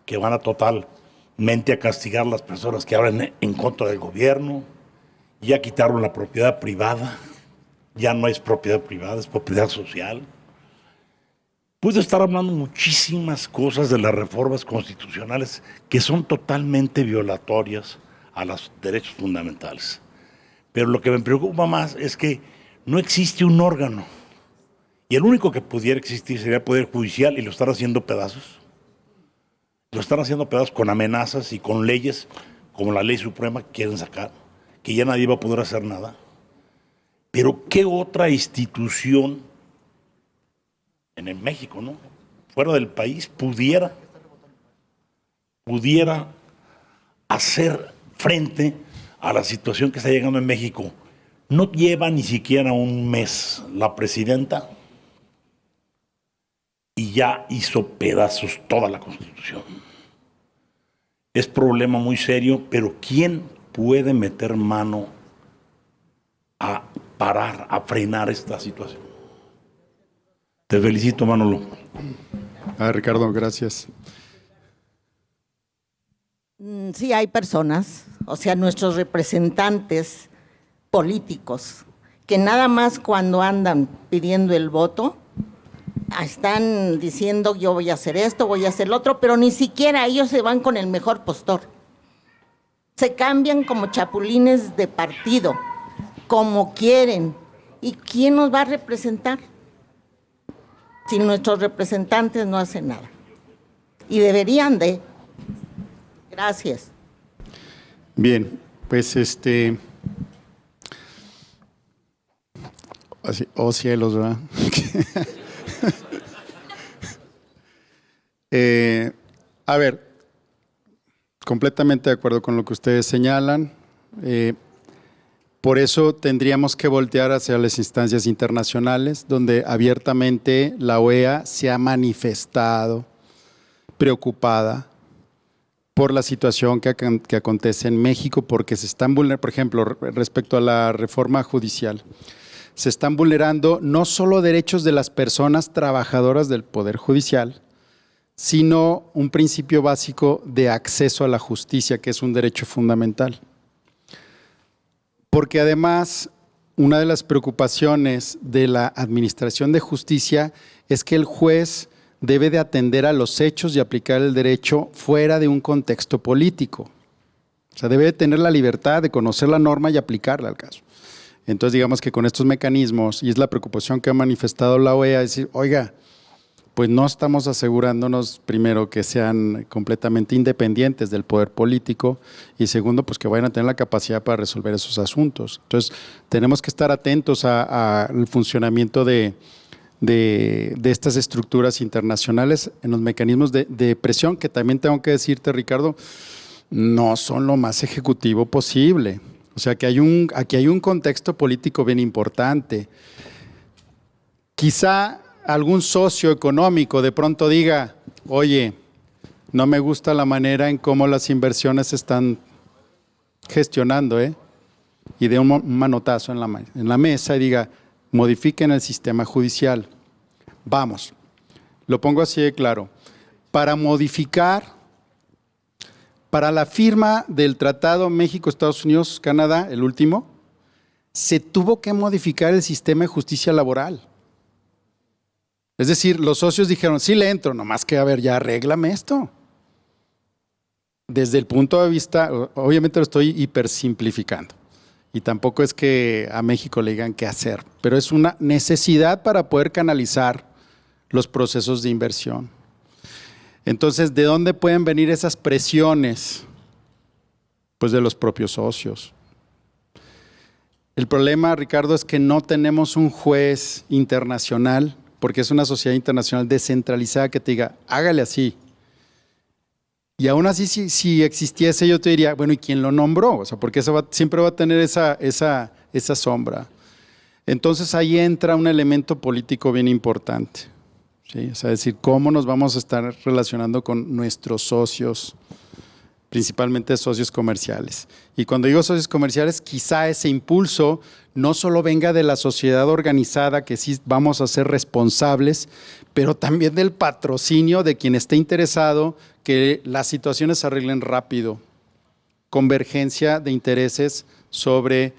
que van a totalmente a castigar a las personas que hablan en contra del gobierno. Ya quitaron la propiedad privada, ya no es propiedad privada, es propiedad social. Puedo estar hablando muchísimas cosas de las reformas constitucionales que son totalmente violatorias a los derechos fundamentales. Pero lo que me preocupa más es que no existe un órgano. Y el único que pudiera existir sería el Poder Judicial, y lo están haciendo pedazos. Lo están haciendo pedazos con amenazas y con leyes como la Ley Suprema que quieren sacar, que ya nadie va a poder hacer nada. Pero ¿qué otra institución en México, ¿no?, fuera del país, pudiera hacer frente a la situación que está llegando en México? No lleva ni siquiera un mes la presidenta y ya hizo pedazos toda la Constitución. Es problema muy serio, pero ¿quién puede meter mano a parar, a frenar esta situación? Te felicito, Manolo. Ricardo, gracias. Sí, hay personas, o sea, nuestros representantes políticos, que nada más cuando andan pidiendo el voto, están diciendo yo voy a hacer esto, voy a hacer lo otro, pero ni siquiera ellos se van con el mejor postor. Se cambian como chapulines de partido, como quieren. ¿Y quién nos va a representar si nuestros representantes no hacen nada? Y deberían de. Gracias. Bien, pues oh cielos, ¿verdad? A ver, completamente de acuerdo con lo que ustedes señalan. Por eso tendríamos que voltear hacia las instancias internacionales, donde abiertamente la OEA se ha manifestado preocupada por la situación que acontece en México, porque se están vulnerando, por ejemplo, respecto a la reforma judicial, se están vulnerando no solo derechos de las personas trabajadoras del Poder Judicial, sino un principio básico de acceso a la justicia, que es un derecho fundamental. Porque además, una de las preocupaciones de la Administración de Justicia es que el juez debe de atender a los hechos y aplicar el derecho fuera de un contexto político. O sea, debe de tener la libertad de conocer la norma y aplicarla al caso. Entonces, digamos que con estos mecanismos, y es la preocupación que ha manifestado la OEA, es decir, oiga, pues no estamos asegurándonos, primero, que sean completamente independientes del poder político, y segundo, pues que vayan a tener la capacidad para resolver esos asuntos. Entonces, tenemos que estar atentos al funcionamiento de estas estructuras internacionales en los mecanismos de presión, que también tengo que decirte, Ricardo, no son lo más ejecutivo posible. O sea, que aquí hay un contexto político bien importante. Quizá algún socio económico de pronto diga, oye, no me gusta la manera en cómo las inversiones se están gestionando, y dé un manotazo en la mesa y diga, modifiquen el sistema judicial. Vamos, lo pongo así de claro. Para modificar, para la firma del Tratado México, Estados Unidos, Canadá, el último, se tuvo que modificar el sistema de justicia laboral. Es decir, los socios dijeron, sí le entro, nomás que a ver, ya arréglame esto. Desde el punto de vista, obviamente lo estoy hipersimplificando, y tampoco es que a México le digan qué hacer, pero es una necesidad para poder canalizar los procesos de inversión. Entonces, ¿de dónde pueden venir esas presiones? Pues de los propios socios. El problema, Ricardo, es que no tenemos un juez internacional, porque es una sociedad internacional descentralizada que te diga, hágale así. Y aún así, si existiese, yo te diría, bueno, ¿y quién lo nombró? O sea, porque siempre va a tener esa sombra. Entonces ahí entra un elemento político bien importante. ¿Sí? O sea, es decir, cómo nos vamos a estar relacionando con nuestros socios, principalmente socios comerciales. Y cuando digo socios comerciales, quizá ese impulso no solo venga de la sociedad organizada, que sí vamos a ser responsables, pero también del patrocinio de quien esté interesado que las situaciones se arreglen rápido. Convergencia de intereses sobre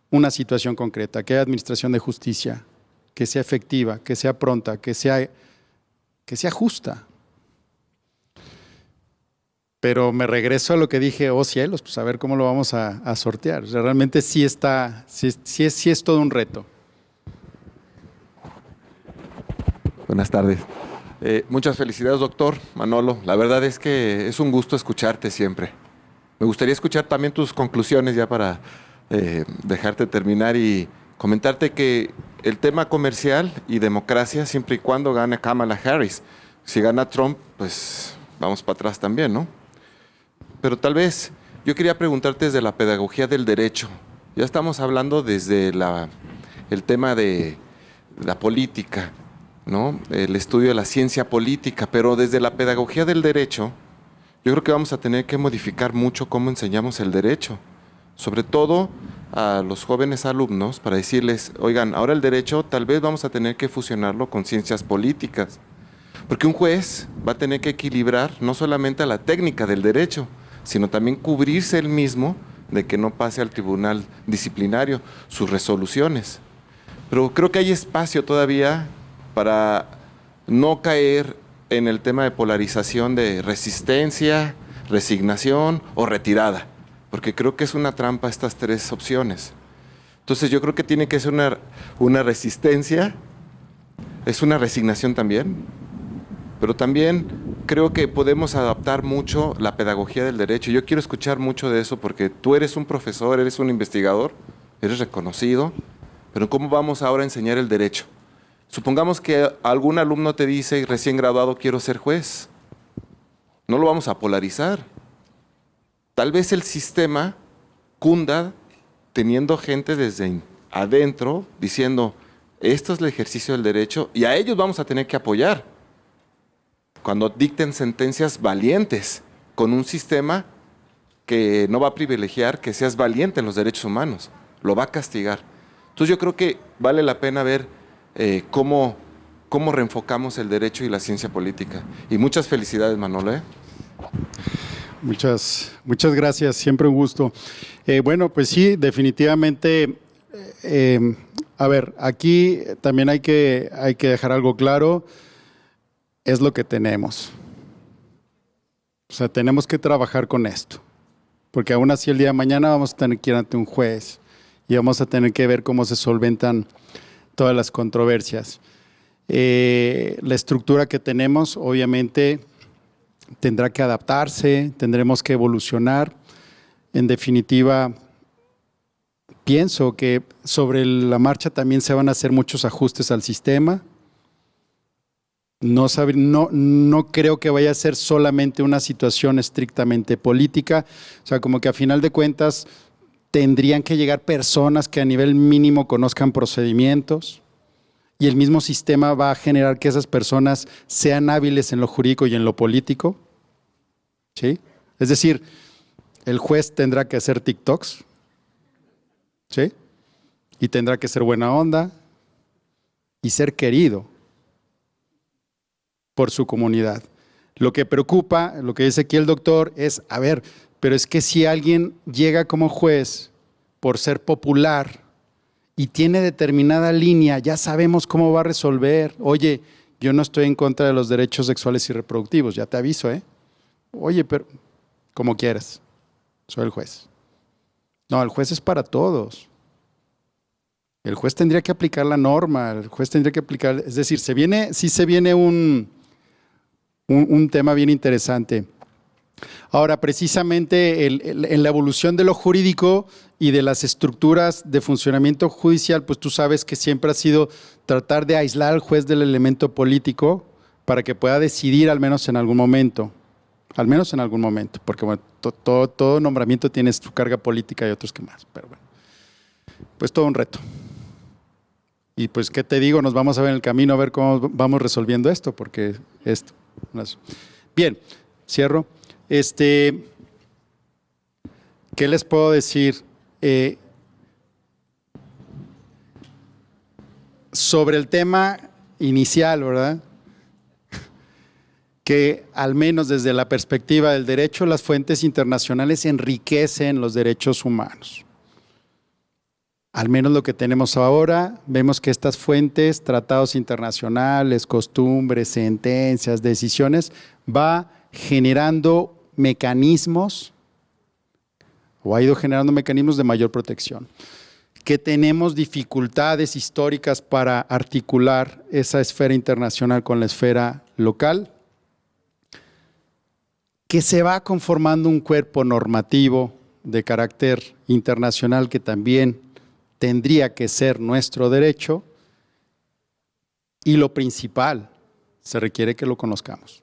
una situación concreta, que haya administración de justicia, que sea efectiva, que sea pronta, que sea justa. Pero me regreso a lo que dije, oh cielos, pues a ver cómo lo vamos a sortear. O sea, realmente sí es todo un reto. Buenas tardes. Muchas felicidades, doctor Manolo. La verdad es que es un gusto escucharte siempre. Me gustaría escuchar también tus conclusiones ya para dejarte terminar y comentarte que el tema comercial y democracia, siempre y cuando gane Kamala Harris. Si gana Trump, pues vamos para atrás también, ¿no? Pero tal vez yo quería preguntarte desde la pedagogía del derecho. Ya estamos hablando desde el tema de la política, ¿no? El estudio de la ciencia política, pero desde la pedagogía del derecho, yo creo que vamos a tener que modificar mucho cómo enseñamos el derecho, sobre todo a los jóvenes alumnos, para decirles, oigan, ahora el derecho tal vez vamos a tener que fusionarlo con ciencias políticas, porque un juez va a tener que equilibrar no solamente a la técnica del derecho, sino también cubrirse él mismo de que no pase al tribunal disciplinario sus resoluciones. Pero creo que hay espacio todavía para no caer en el tema de polarización de resistencia, resignación o retirada, porque creo que es una trampa estas tres opciones. Entonces yo creo que tiene que ser una resistencia, es una resignación también, pero también creo que podemos adaptar mucho la pedagogía del derecho. Yo quiero escuchar mucho de eso porque tú eres un profesor, eres un investigador, eres reconocido, pero ¿cómo vamos ahora a enseñar el derecho? Supongamos que algún alumno te dice, recién graduado, quiero ser juez. No lo vamos a polarizar. Tal vez el sistema cunda teniendo gente desde adentro diciendo, esto es el ejercicio del derecho y a ellos vamos a tener que apoyar cuando dicten sentencias valientes con un sistema que no va a privilegiar que seas valiente en los derechos humanos, lo va a castigar. Entonces yo creo que vale la pena ver cómo reenfocamos el derecho y la ciencia política. Y muchas felicidades, Manolo. Muchas gracias, siempre un gusto. Bueno, pues sí, definitivamente, a ver, aquí también hay que dejar algo claro, es lo que tenemos. O sea, tenemos que trabajar con esto, porque aún así el día de mañana vamos a tener que ir ante un juez y vamos a tener que ver cómo se solventan todas las controversias. La estructura que tenemos, obviamente, tendrá que adaptarse, tendremos que evolucionar. En definitiva, pienso que sobre la marcha también se van a hacer muchos ajustes al sistema. No creo que vaya a ser solamente una situación estrictamente política. O sea, como que a final de cuentas tendrían que llegar personas que a nivel mínimo conozcan procedimientos y el mismo sistema va a generar que esas personas sean hábiles en lo jurídico y en lo político. ¿Sí? Es decir, el juez tendrá que hacer TikToks, ¿sí? Y tendrá que ser buena onda y ser querido por su comunidad. Lo que preocupa, lo que dice aquí el doctor es, a ver, pero es que si alguien llega como juez por ser popular y tiene determinada línea, ya sabemos cómo va a resolver. Oye, yo no estoy en contra de los derechos sexuales y reproductivos, ya te aviso, ¿eh? Oye, pero como quieras, soy el juez. No, el juez es para todos. El juez tendría que aplicar la norma, el juez tendría que aplicar, es decir, sí se viene un tema bien interesante. Ahora, precisamente en la evolución de lo jurídico y de las estructuras de funcionamiento judicial, pues tú sabes que siempre ha sido tratar de aislar al juez del elemento político para que pueda decidir al menos en algún momento, porque bueno, todo nombramiento tiene su carga política y otros que más, pero bueno, pues todo un reto. Y pues, ¿qué te digo? Nos vamos a ver en el camino a ver cómo vamos resolviendo esto, porque esto. Bien, cierro. ¿Qué les puedo decir? Sobre el tema inicial, ¿verdad? Que al menos desde la perspectiva del derecho, las fuentes internacionales enriquecen los derechos humanos. Al menos lo que tenemos ahora, vemos que estas fuentes, tratados internacionales, costumbres, sentencias, decisiones, va generando mecanismos, o ha ido generando mecanismos de mayor protección. Que tenemos dificultades históricas para articular esa esfera internacional con la esfera local. Que se va conformando un cuerpo normativo de carácter internacional que también tendría que ser nuestro derecho, y lo principal, se requiere que lo conozcamos.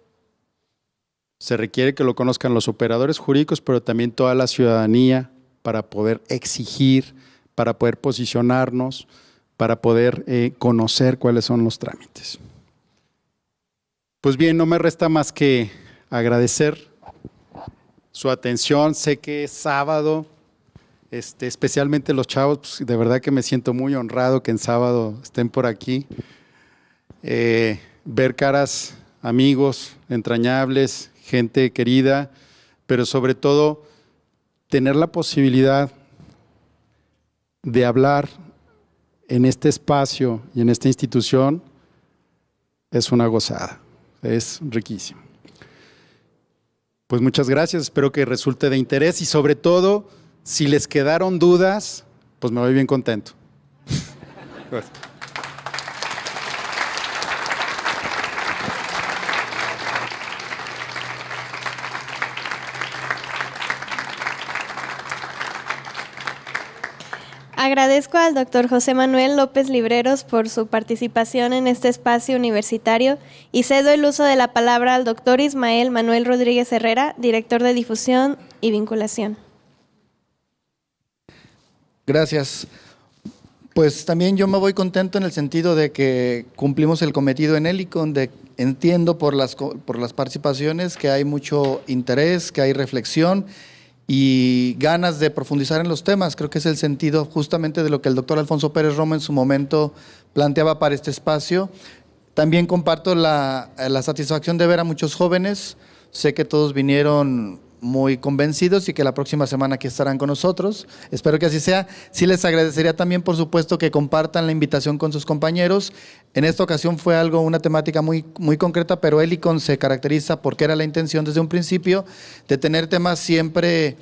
Se requiere que lo conozcan los operadores jurídicos, pero también toda la ciudadanía, para poder exigir, para poder posicionarnos, para poder conocer cuáles son los trámites. Pues bien, no me resta más que agradecer su atención. Sé que es sábado, especialmente los chavos, pues de verdad que me siento muy honrado que en sábado estén por aquí. Ver caras, amigos entrañables, gente querida, pero sobre todo tener la posibilidad de hablar en este espacio y en esta institución es una gozada, es riquísimo. Pues muchas gracias, espero que resulte de interés y sobre todo, si les quedaron dudas, pues me voy bien contento. Gracias. Agradezco al doctor José Manuel López Libreros por su participación en este espacio universitario y cedo el uso de la palabra al doctor Ismael Manuel Rodríguez Herrera, director de Difusión y Vinculación. Gracias. Pues también yo me voy contento en el sentido de que cumplimos el cometido en Helicon. Entiendo por las participaciones que hay mucho interés, que hay reflexión y ganas de profundizar en los temas. Creo que es el sentido justamente de lo que el doctor Alfonso Pérez Romo en su momento planteaba para este espacio. También comparto la satisfacción de ver a muchos jóvenes. Sé que todos vinieron muy convencidos y que la próxima semana aquí estarán con nosotros. Espero que así sea. Sí les agradecería también, por supuesto, que compartan la invitación con sus compañeros. En esta ocasión fue una temática muy concreta, pero Helicon se caracteriza porque era la intención desde un principio de tener temas siempre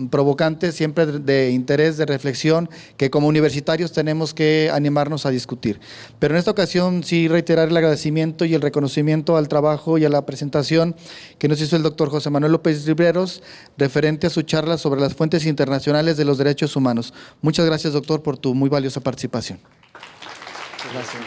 provocantes, siempre de interés, de reflexión, que como universitarios tenemos que animarnos a discutir. Pero en esta ocasión sí reiterar el agradecimiento y el reconocimiento al trabajo y a la presentación que nos hizo el doctor José Manuel López Libreros referente a su charla sobre las fuentes internacionales de los derechos humanos. Muchas gracias, doctor, por tu muy valiosa participación. Gracias.